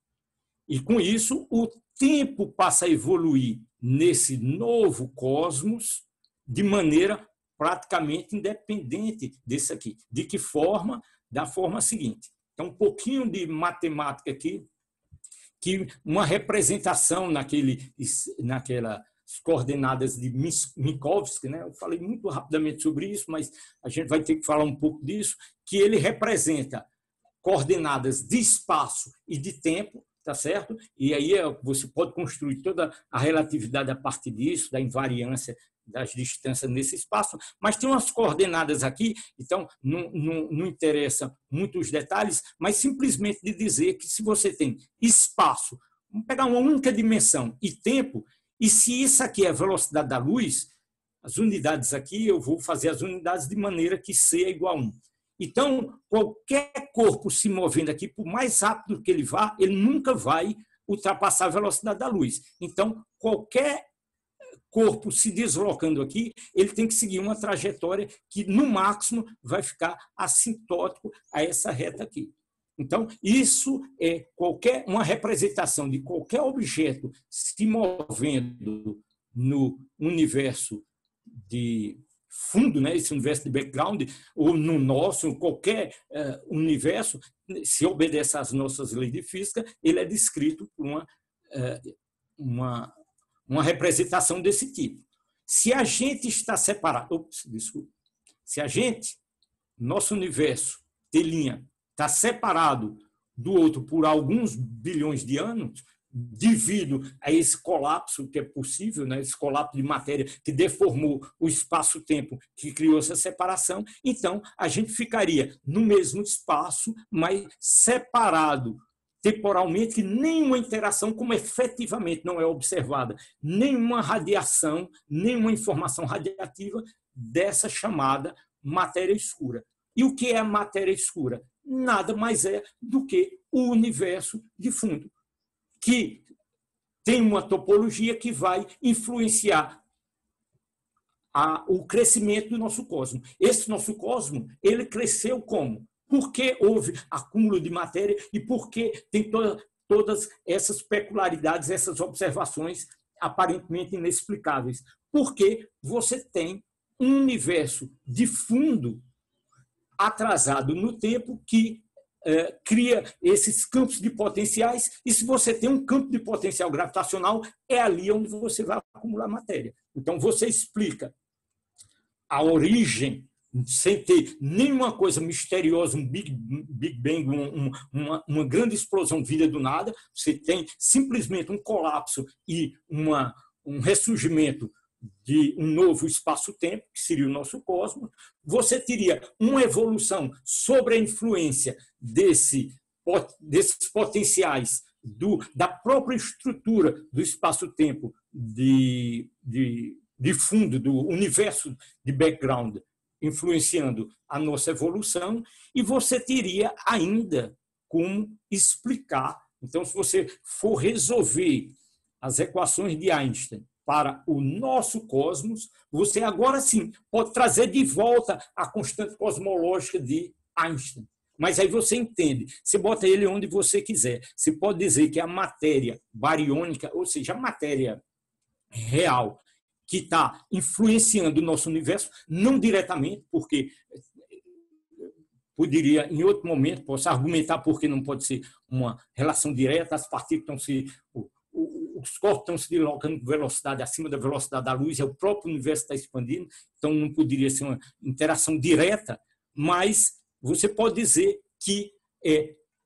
E, com isso, o tempo passa a evoluir nesse novo cosmos de maneira praticamente independente desse aqui. De que forma? Da forma seguinte. Então, um pouquinho de matemática aqui, que uma representação naquelas coordenadas de Minkowski, né? Eu falei muito rapidamente sobre isso, mas a gente vai ter que falar um pouco disso, que ele representa coordenadas de espaço e de tempo, tá certo? E aí você pode construir toda a relatividade a partir disso, da invariância das distâncias nesse espaço, mas tem umas coordenadas aqui, então não interessa muito os detalhes, mas simplesmente de dizer que se você tem espaço, vamos pegar uma única dimensão e tempo, e se isso aqui é a velocidade da luz, as unidades aqui, eu vou fazer as unidades de maneira que C é igual a 1. Então, qualquer corpo se movendo aqui, por mais rápido que ele vá, ele nunca vai ultrapassar a velocidade da luz. Então, qualquer corpo se deslocando aqui, ele tem que seguir uma trajetória que, no máximo, vai ficar assintótico a essa reta aqui. Então, isso é uma representação de qualquer objeto se movendo no universo de fundo, né, esse universo de background, ou no nosso, em qualquer universo, se obedece às nossas leis de física, ele é descrito por uma representação desse tipo. Se a gente está separado, se a gente, nosso universo, telinha, está separado do outro por alguns bilhões de anos, devido a esse colapso que é possível, né, esse colapso de matéria que deformou o espaço-tempo que criou essa separação, então a gente ficaria no mesmo espaço, mas separado temporalmente, nenhuma interação, como efetivamente não é observada, nenhuma radiação, nenhuma informação radiativa dessa chamada matéria escura. E o que é a matéria escura? Nada mais é do que o universo de fundo, que tem uma topologia que vai influenciar o crescimento do nosso cosmos. Esse nosso cosmos, ele cresceu como? Por que houve acúmulo de matéria e por que tem todas essas peculiaridades, essas observações aparentemente inexplicáveis? porque você tem um universo de fundo atrasado no tempo que cria esses campos de potenciais, e se você tem um campo de potencial gravitacional, é ali onde você vai acumular matéria. Então, você explica a origem, sem ter nenhuma coisa misteriosa, um Big Bang, uma grande explosão vinda do nada, você tem simplesmente um colapso e um ressurgimento de um novo espaço-tempo, que seria o nosso cosmos. Você teria uma evolução sobre a influência desses potenciais da própria estrutura do espaço-tempo de fundo, do universo de background, influenciando a nossa evolução, e você teria ainda como explicar. Então, se você for resolver as equações de Einstein para o nosso cosmos, você agora sim pode trazer de volta a constante cosmológica de Einstein. Mas aí você entende, você bota ele onde você quiser. Você pode dizer que a matéria bariônica, ou seja, a matéria real, que está influenciando o nosso universo, não diretamente, porque poderia, em outro momento, posso argumentar porque não pode ser uma relação direta, as partículas os corpos estão se deslocando com velocidade acima da velocidade da luz, o próprio universo está expandindo, então não poderia ser uma interação direta, mas você pode dizer que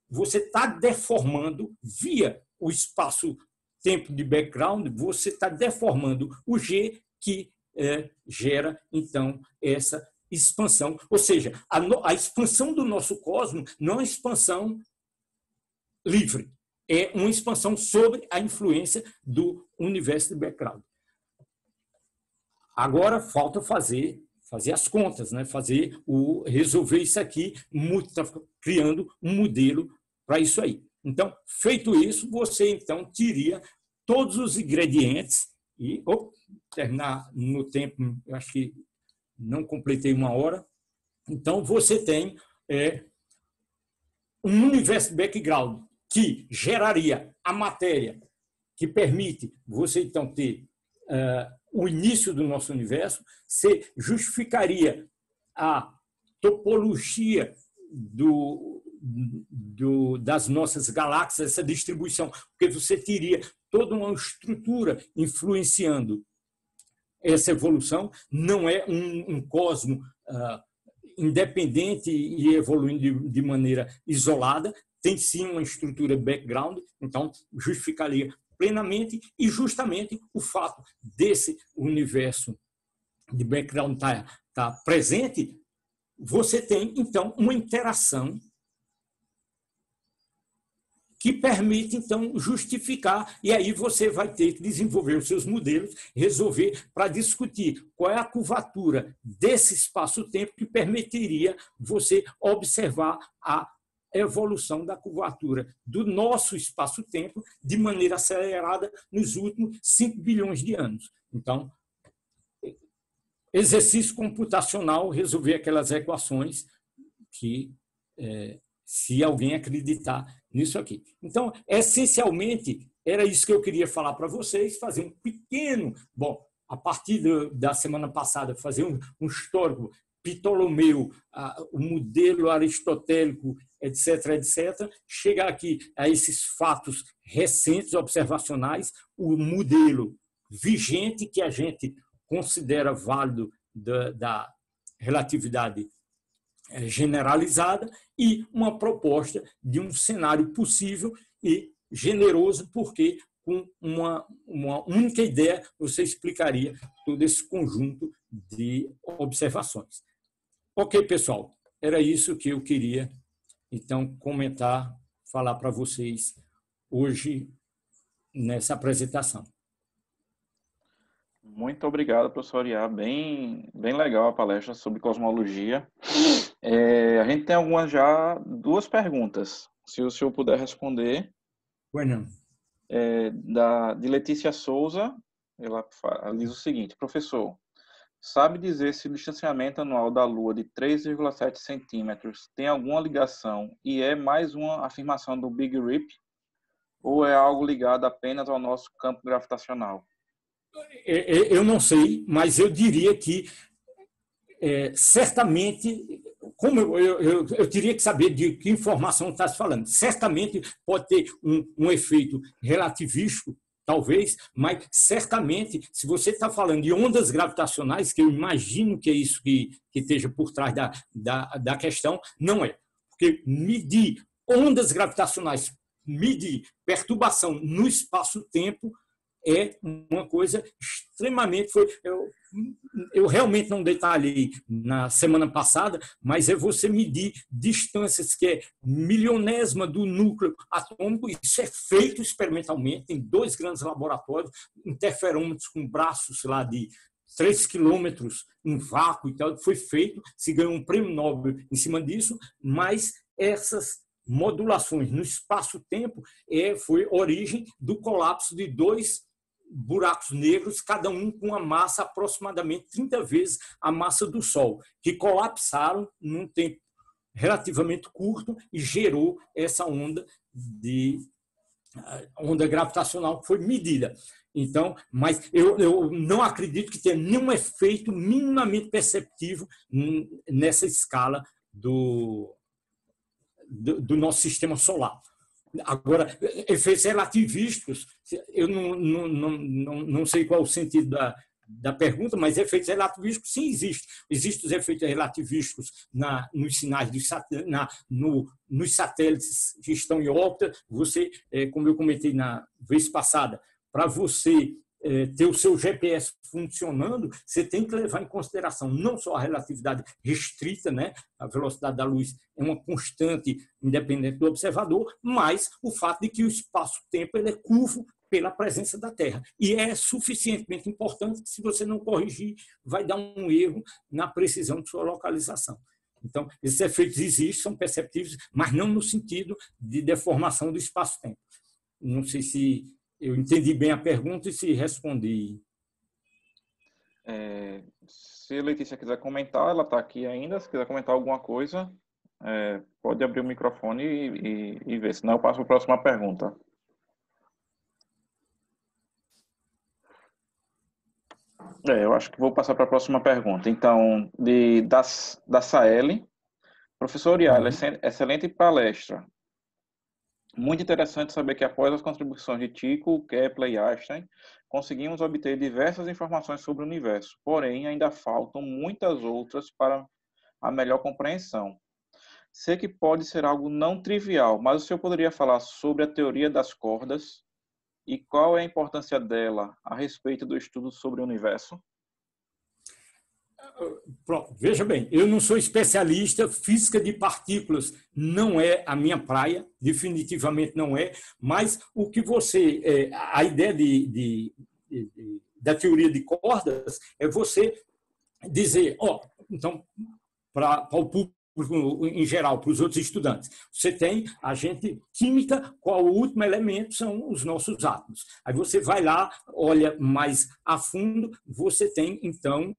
você está deformando via o espaço-tempo de background, você está deformando o G que gera, então, essa expansão. Ou seja, a expansão do nosso cosmos não é uma expansão livre, é uma expansão sobre a influência do universo de background. Agora falta fazer as contas, né? Resolver isso aqui, criando um modelo para isso aí. Então, feito isso, você então teria todos os ingredientes e terminar no tempo, eu acho que não completei 1 hora. Então, você tem um universo de background que geraria a matéria que permite você, então, ter o início do nosso universo, você justificaria a topologia das nossas galáxias, essa distribuição, porque você teria toda uma estrutura influenciando essa evolução, não é um cosmo independente e evoluindo de maneira isolada, tem sim uma estrutura background, então justificaria plenamente, e justamente o fato desse universo de background tá presente, você tem então uma interação que permite, então, justificar, e aí você vai ter que desenvolver os seus modelos, resolver para discutir qual é a curvatura desse espaço-tempo que permitiria você observar a evolução da curvatura do nosso espaço-tempo de maneira acelerada nos últimos 5 bilhões de anos. Então, exercício computacional, resolver aquelas equações que, se alguém acreditar nisso aqui. Então, essencialmente, era isso que eu queria falar para vocês, fazer um pequeno, a partir da semana passada, fazer um histórico Ptolomeu, o modelo aristotélico, etc., chegar aqui a esses fatos recentes, observacionais, o modelo vigente que a gente considera válido da relatividade generalizada e uma proposta de um cenário possível e generoso, porque com uma única ideia você explicaria todo esse conjunto de observações. Ok, pessoal, era isso que eu queria, então, comentar, falar para vocês hoje nessa apresentação. Muito obrigado, professor Iá. Bem legal a palestra sobre cosmologia. A gente tem duas perguntas, se o senhor puder responder. Bueno. De Letícia Souza, ela diz o seguinte: professor, sabe dizer se o distanciamento anual da Lua de 3,7 centímetros tem alguma ligação e é mais uma afirmação do Big Rip, ou é algo ligado apenas ao nosso campo gravitacional? Eu não sei, mas eu diria que certamente, como eu teria que saber de que informação está se falando. Certamente pode ter um efeito relativístico, talvez, mas certamente, se você está falando de ondas gravitacionais, que eu imagino que é isso que esteja por trás da questão, não é. Porque medir ondas gravitacionais, medir perturbação no espaço-tempo, é uma coisa extremamente. Eu realmente não detalhei na semana passada, mas é você medir distâncias que é milionésima do núcleo atômico. Isso é feito experimentalmente em 2 grandes laboratórios, interferômetros com braços lá de 3 quilômetros em vácuo e tal. Foi feito, se ganhou um prêmio Nobel em cima disso, mas essas modulações no espaço-tempo foi origem do colapso de 2 buracos negros, cada um com uma massa aproximadamente 30 vezes a massa do Sol, que colapsaram num tempo relativamente curto e gerou essa onda gravitacional que foi medida. Então, mas eu não acredito que tenha nenhum efeito minimamente perceptível nessa escala do nosso sistema solar. Agora, efeitos relativísticos, eu não sei qual é o sentido da pergunta, mas efeitos relativísticos sim existem. Existem os efeitos relativísticos nos sinais nos satélites que estão em órbita. Você, como eu comentei na vez passada, para você ter o seu GPS funcionando, você tem que levar em consideração não só a relatividade restrita, né? A velocidade da luz é uma constante independente do observador, mas o fato de que o espaço-tempo é curvo pela presença da Terra. E é suficientemente importante que, se você não corrigir, vai dar um erro na precisão de sua localização. Então, esses efeitos existem, são perceptíveis, mas não no sentido de deformação do espaço-tempo. Não sei se eu entendi bem a pergunta e se respondi. Se a Letícia quiser comentar, ela está aqui ainda. Se quiser comentar alguma coisa, pode abrir o microfone e ver. Senão eu passo para a próxima pergunta. Eu acho que vou passar para a próxima pergunta. Então, da Saele. Professor Uriah, excelente palestra. Muito interessante saber que, após as contribuições de Tycho, Kepler e Einstein, conseguimos obter diversas informações sobre o universo, porém ainda faltam muitas outras para a melhor compreensão. Sei que pode ser algo não trivial, mas o senhor poderia falar sobre a teoria das cordas e qual é a importância dela a respeito do estudo sobre o universo? Pronto, veja bem, eu não sou especialista, física de partículas não é a minha praia, definitivamente não é, mas o que a ideia da teoria de cordas é você dizer, então, para o público em geral, para os outros estudantes, você tem a gente química, qual o último elemento são os nossos átomos. Aí você vai lá, olha mais a fundo, você tem, então,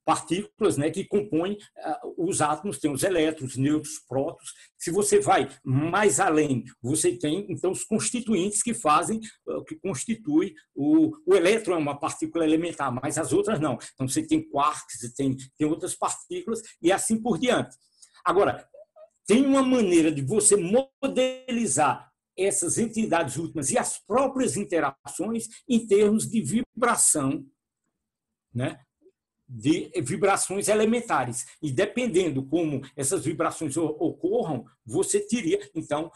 partículas, né, que compõem os átomos, tem os elétrons, nêutrons, prótons. Se você vai mais além, você tem, então, os constituintes que constituem o elétron, é uma partícula elementar, mas as outras não. Então, você tem quarks, tem outras partículas e assim por diante. Agora, tem uma maneira de você modelizar essas entidades últimas e as próprias interações em termos de vibração, né? De vibrações elementares. E dependendo como essas vibrações ocorram, você teria, então,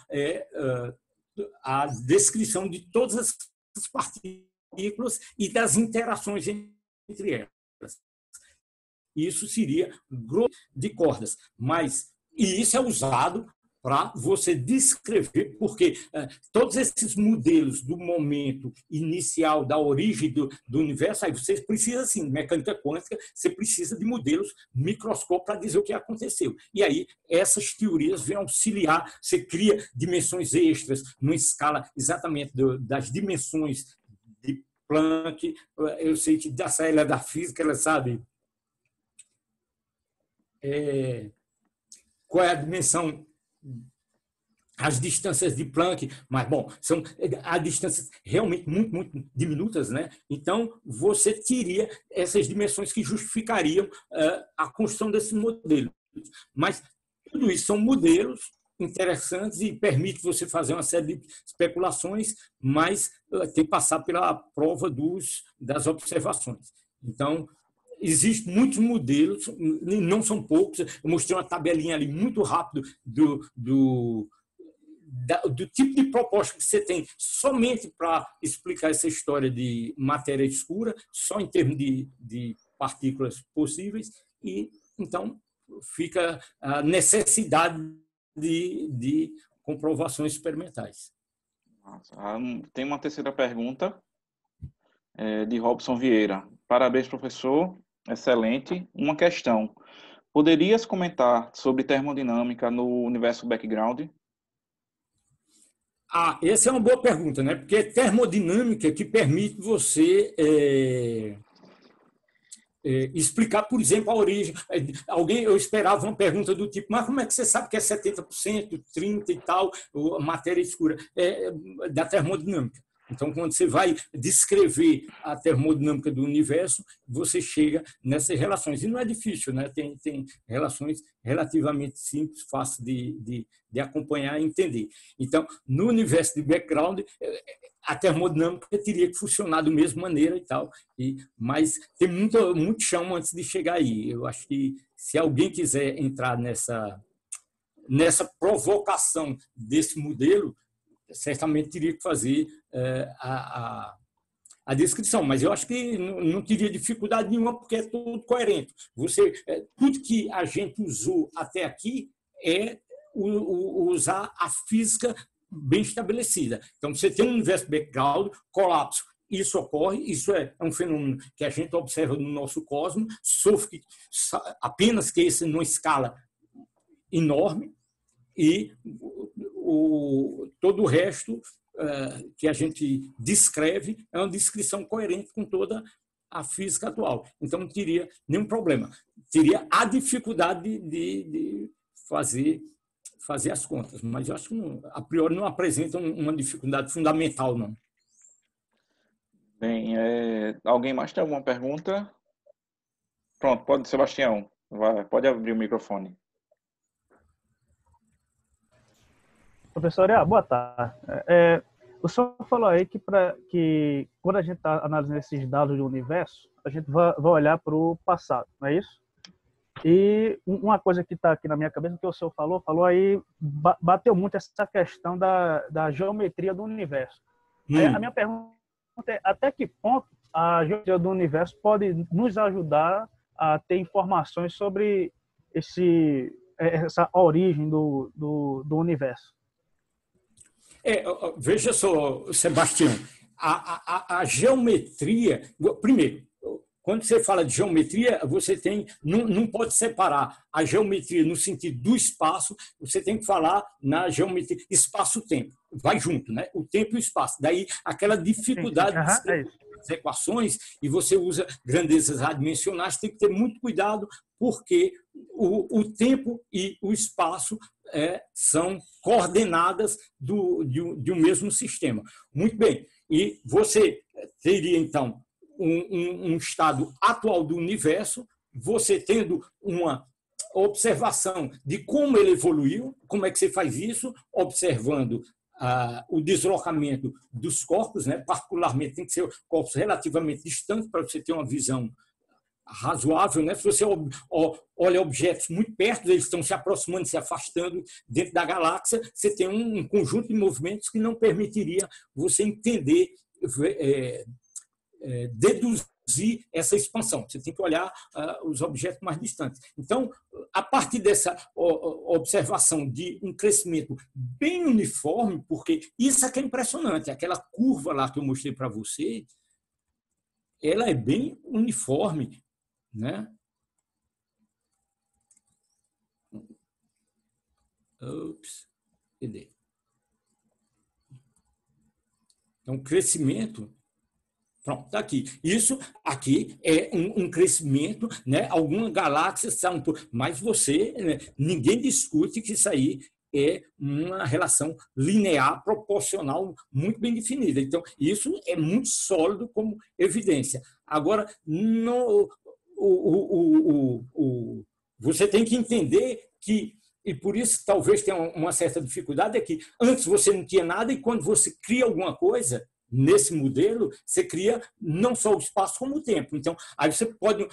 a descrição de todas as partículas e das interações entre elas. Isso seria grosso de cordas. E isso é usado para você descrever, porque todos esses modelos do momento inicial, da origem do universo, aí você precisa, assim, mecânica quântica, você precisa de modelos microscópicos para dizer o que aconteceu. E aí, essas teorias vêm auxiliar, você cria dimensões extras, numa escala exatamente das dimensões de Planck. Eu sei que da Saída da física, ela sabe qual é a dimensão as distâncias de Planck, mas, bom, são há distâncias realmente muito, muito diminutas, né? Então, você teria essas dimensões que justificariam a construção desses modelos. Mas tudo isso são modelos interessantes e permite você fazer uma série de especulações, mas tem que passar pela prova das observações. Então, existem muitos modelos, não são poucos. Eu mostrei uma tabelinha ali muito rápido do tipo de proposta que você tem somente para explicar essa história de matéria escura, só em termos de partículas possíveis, e então fica a necessidade de comprovações experimentais. Tem uma terceira pergunta, de Robson Vieira. Parabéns, professor. Excelente. Uma questão. Poderias comentar sobre termodinâmica no universo background? Essa é uma boa pergunta, né? Porque é termodinâmica que permite você explicar, por exemplo, a origem. Eu esperava uma pergunta do tipo, mas como é que você sabe que é 70%, 30% e tal, a matéria escura? Da termodinâmica. Então, quando você vai descrever a termodinâmica do universo, você chega nessas relações. E não é difícil, né? Tem relações relativamente simples, fáceis de acompanhar e entender. Então, no universo de background, a termodinâmica teria que funcionar da mesma maneira e tal. Mas tem muito chão antes de chegar aí. Eu acho que se alguém quiser entrar nessa provocação desse modelo, certamente teria que fazer a descrição, mas eu acho que não teria dificuldade nenhuma, porque é tudo coerente. Tudo que a gente usou até aqui é usar a física bem estabelecida. Então, você tem um universo background, colapso. Isso ocorre, isso é um fenômeno que a gente observa no nosso cosmos, sofre apenas que esse numa escala enorme, e todo o resto que a gente descreve é uma descrição coerente com toda a física atual. Então, não teria nenhum problema. Teria a dificuldade de fazer as contas, mas eu acho que a priori não apresentam uma dificuldade fundamental, não. Bem, alguém mais tem alguma pergunta? Pronto, pode, Sebastião. Pode abrir o microfone. Professor, boa tarde. O senhor falou aí que quando a gente está analisando esses dados do universo, a gente vai olhar para o passado, não é isso? E uma coisa que está aqui na minha cabeça, que o senhor falou aí, bateu muito essa questão da geometria do universo. A minha pergunta é, até que ponto a geometria do universo pode nos ajudar a ter informações sobre essa origem do universo? Veja só, Sebastião, a geometria... Primeiro, quando você fala de geometria, você não pode separar a geometria no sentido do espaço, você tem que falar na geometria espaço-tempo. Vai junto, né? O tempo e o espaço. Daí, aquela dificuldade de escrever as equações, e você usa grandezas adimensionais, tem que ter muito cuidado, porque o tempo e o espaço são coordenadas de um mesmo sistema. Muito bem. E você teria, então, um estado atual do universo, você tendo uma observação de como ele evoluiu. Como é que você faz isso? Observando o deslocamento dos corpos, né? Particularmente tem que ser corpos relativamente distantes para você ter uma visão razoável, né? Se você olha objetos muito perto, eles estão se aproximando, se afastando dentro da galáxia, você tem um conjunto de movimentos que não permitiria você entender, deduzir essa expansão. Você tem que olhar os objetos mais distantes. Então, a partir dessa observação de um crescimento bem uniforme, porque isso aqui é impressionante, aquela curva lá que eu mostrei para você, ela é bem uniforme, né? Cadê? Então, crescimento. Pronto, está aqui. Isso aqui é um crescimento, né? Algumas galáxias são, mas ninguém discute que isso aí é uma relação linear, proporcional, muito bem definida. Então, isso é muito sólido como evidência. Agora, você tem que entender que, e por isso talvez tenha uma certa dificuldade, é que antes você não tinha nada e quando você cria alguma coisa, nesse modelo, você cria não só o espaço como o tempo. Então, aí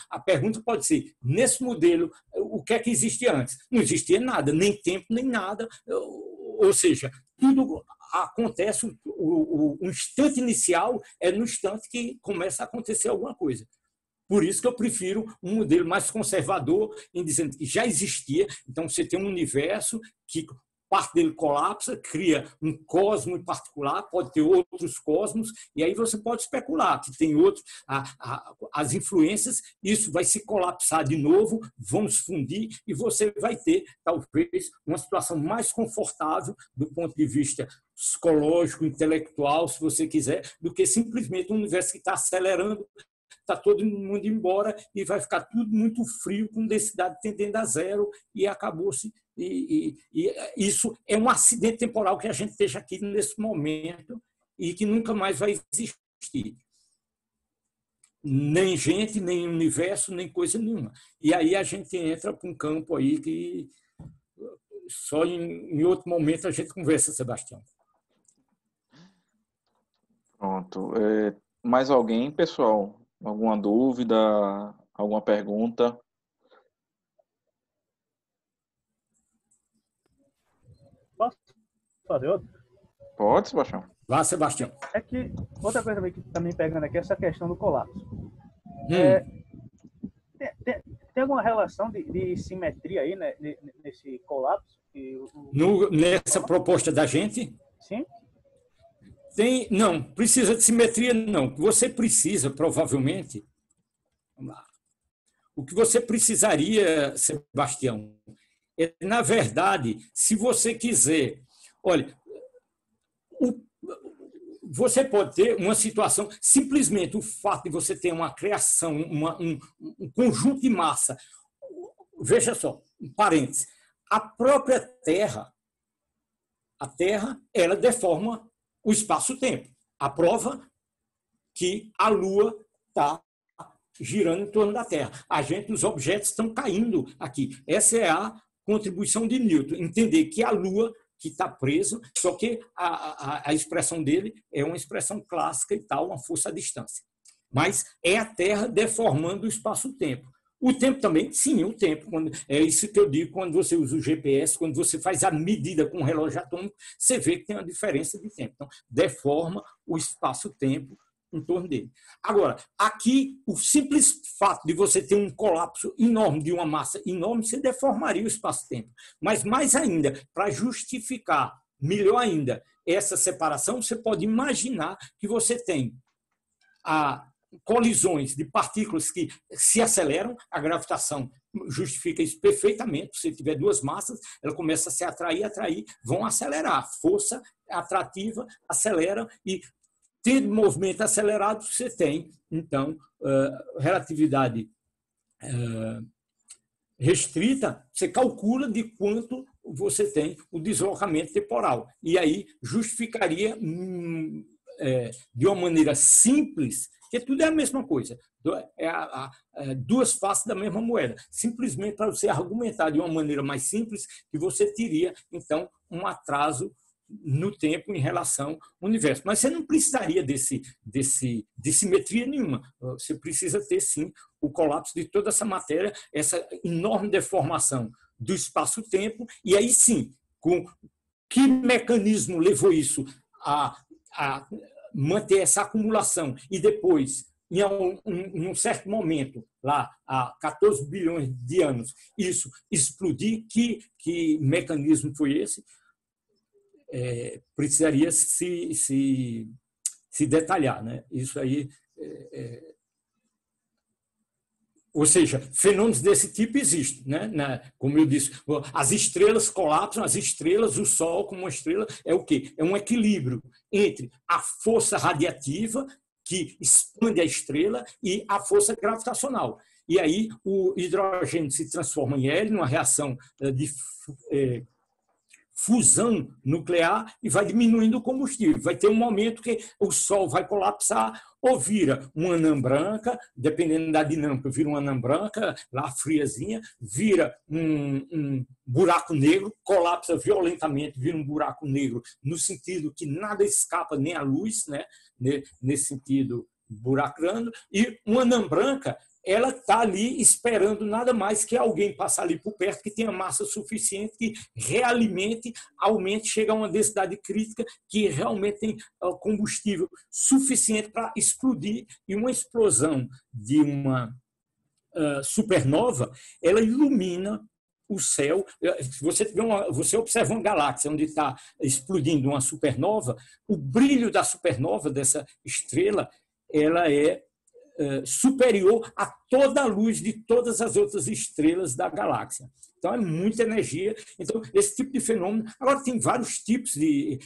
a pergunta pode ser, nesse modelo, o que é que existia antes? Não existia nada, nem tempo, nem nada. Ou seja, tudo acontece, o instante inicial é no instante que começa a acontecer alguma coisa. Por isso que eu prefiro um modelo mais conservador, em dizendo que já existia, então você tem um universo que parte dele colapsa, cria um cosmo em particular, pode ter outros cosmos, e aí você pode especular que tem outros, as influências, isso vai se colapsar de novo, vão se fundir, e você vai ter, talvez, uma situação mais confortável do ponto de vista psicológico, intelectual, se você quiser, do que simplesmente um universo que está acelerando, está todo mundo embora e vai ficar tudo muito frio, com densidade tendendo a zero, e acabou-se. E isso é um acidente temporal que a gente esteja aqui nesse momento e que nunca mais vai existir. Nem gente, nem universo, nem coisa nenhuma. E aí a gente entra para um campo aí que só em outro momento a gente conversa, Sebastião. Pronto. Mais alguém, pessoal? Alguma dúvida? Alguma pergunta? Posso fazer outra? Pode, Sebastião. Vá, Sebastião. É que outra coisa também que está me pegando aqui é essa questão do colapso. Tem alguma relação de simetria aí, né, nesse colapso? Nessa proposta da gente? Sim. Não, precisa de simetria, não. Você precisa, provavelmente, o que você precisaria, Sebastião, na verdade, se você quiser, olha, você pode ter uma situação, simplesmente o fato de você ter uma criação, um conjunto de massa. Veja só, um parênteses, a própria Terra, ela deforma o espaço-tempo. A prova que a Lua está girando em torno da Terra. Os objetos estão caindo aqui. Essa é a contribuição de Newton, entender que a Lua que está preso, só que a expressão dele é uma expressão clássica e tal, uma força à distância. Mas é a Terra deformando o espaço-tempo. O tempo também, sim, o tempo. É isso que eu digo quando você usa o GPS, quando você faz a medida com o relógio atômico, você vê que tem uma diferença de tempo. Então, deforma o espaço-tempo em torno dele. Agora, aqui, o simples fato de você ter um colapso enorme, de uma massa enorme, você deformaria o espaço-tempo. Mas, mais ainda, para justificar, melhor ainda, essa separação, você pode imaginar que você tem colisões de partículas que se aceleram, a gravitação justifica isso perfeitamente. Se tiver duas massas, ela começa a se atrair, vão acelerar. Força atrativa acelera e tendo movimento acelerado, você tem, então, relatividade restrita, você calcula de quanto você tem o deslocamento temporal. E aí justificaria de uma maneira simples, que tudo é a mesma coisa, duas faces da mesma moeda. Simplesmente para você argumentar de uma maneira mais simples, que você teria, então, um atraso no tempo em relação ao universo. Mas você não precisaria de simetria nenhuma. Você precisa ter, sim, o colapso de toda essa matéria, essa enorme deformação do espaço-tempo, e aí sim, com que mecanismo levou isso a manter essa acumulação e depois, em um certo momento, lá há 14 bilhões de anos, isso explodir, que mecanismo foi esse? Precisaria se detalhar, né? Isso aí, ou seja, fenômenos desse tipo existem, né? Como eu disse, as estrelas colapsam, o Sol como uma estrela é o quê? É um equilíbrio entre a força radiativa que expande a estrela e a força gravitacional. E aí o hidrogênio se transforma em hélio numa reação de fusão nuclear e vai diminuindo o combustível. Vai ter um momento que o Sol vai colapsar ou vira uma anã branca, dependendo da dinâmica, vira uma anã branca, lá friazinha, vira um buraco negro, colapsa violentamente, vira um buraco negro, no sentido que nada escapa, nem a luz, né? Nesse sentido, buracrando, e uma anã branca, ela está ali esperando nada mais que alguém passar ali por perto que tenha massa suficiente, que realimente, aumente, chega a uma densidade crítica, que realmente tem combustível suficiente para explodir. E uma explosão de uma supernova, ela ilumina o céu. Se você observa uma galáxia onde está explodindo uma supernova, o brilho da supernova, dessa estrela, ela é superior a toda a luz de todas as outras estrelas da galáxia. Então, é muita energia. Então, esse tipo de fenômeno... Agora, tem vários tipos de...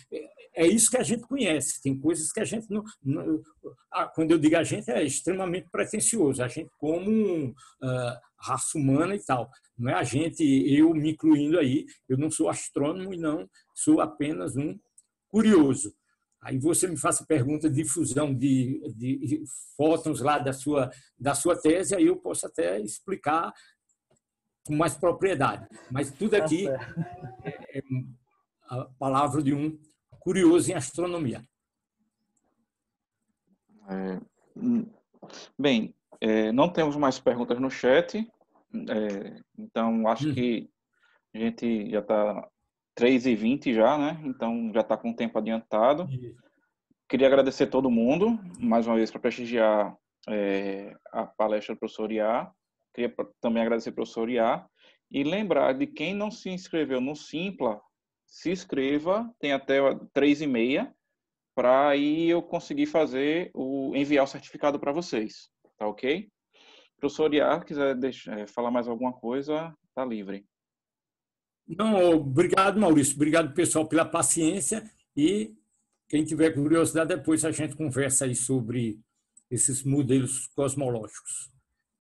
É isso que a gente conhece. Tem coisas que a gente não... Quando eu digo a gente, é extremamente pretensioso. A gente como raça humana e tal. Não é a gente, eu me incluindo aí. Eu não sou astrônomo e não sou apenas um curioso. Aí você me faça pergunta de fusão de fótons lá da sua tese, aí eu posso até explicar com mais propriedade. Mas tudo aqui é a palavra de um curioso em astronomia. Bem, não temos mais perguntas no chat, então acho que a gente já está 3h20 já, né? Então já está com o tempo adiantado. Queria agradecer a todo mundo, mais uma vez, para prestigiar a palestra do professor Iá. Queria também agradecer ao professor Iá. E lembrar de quem não se inscreveu no Simpla, se inscreva, tem até 3h30, para aí eu conseguir enviar o certificado para vocês. Tá ok? Professor Iá, quiser falar mais alguma coisa, está livre. Não, obrigado, Maurício. Obrigado, pessoal, pela paciência. E quem tiver curiosidade, depois a gente conversa aí sobre esses modelos cosmológicos.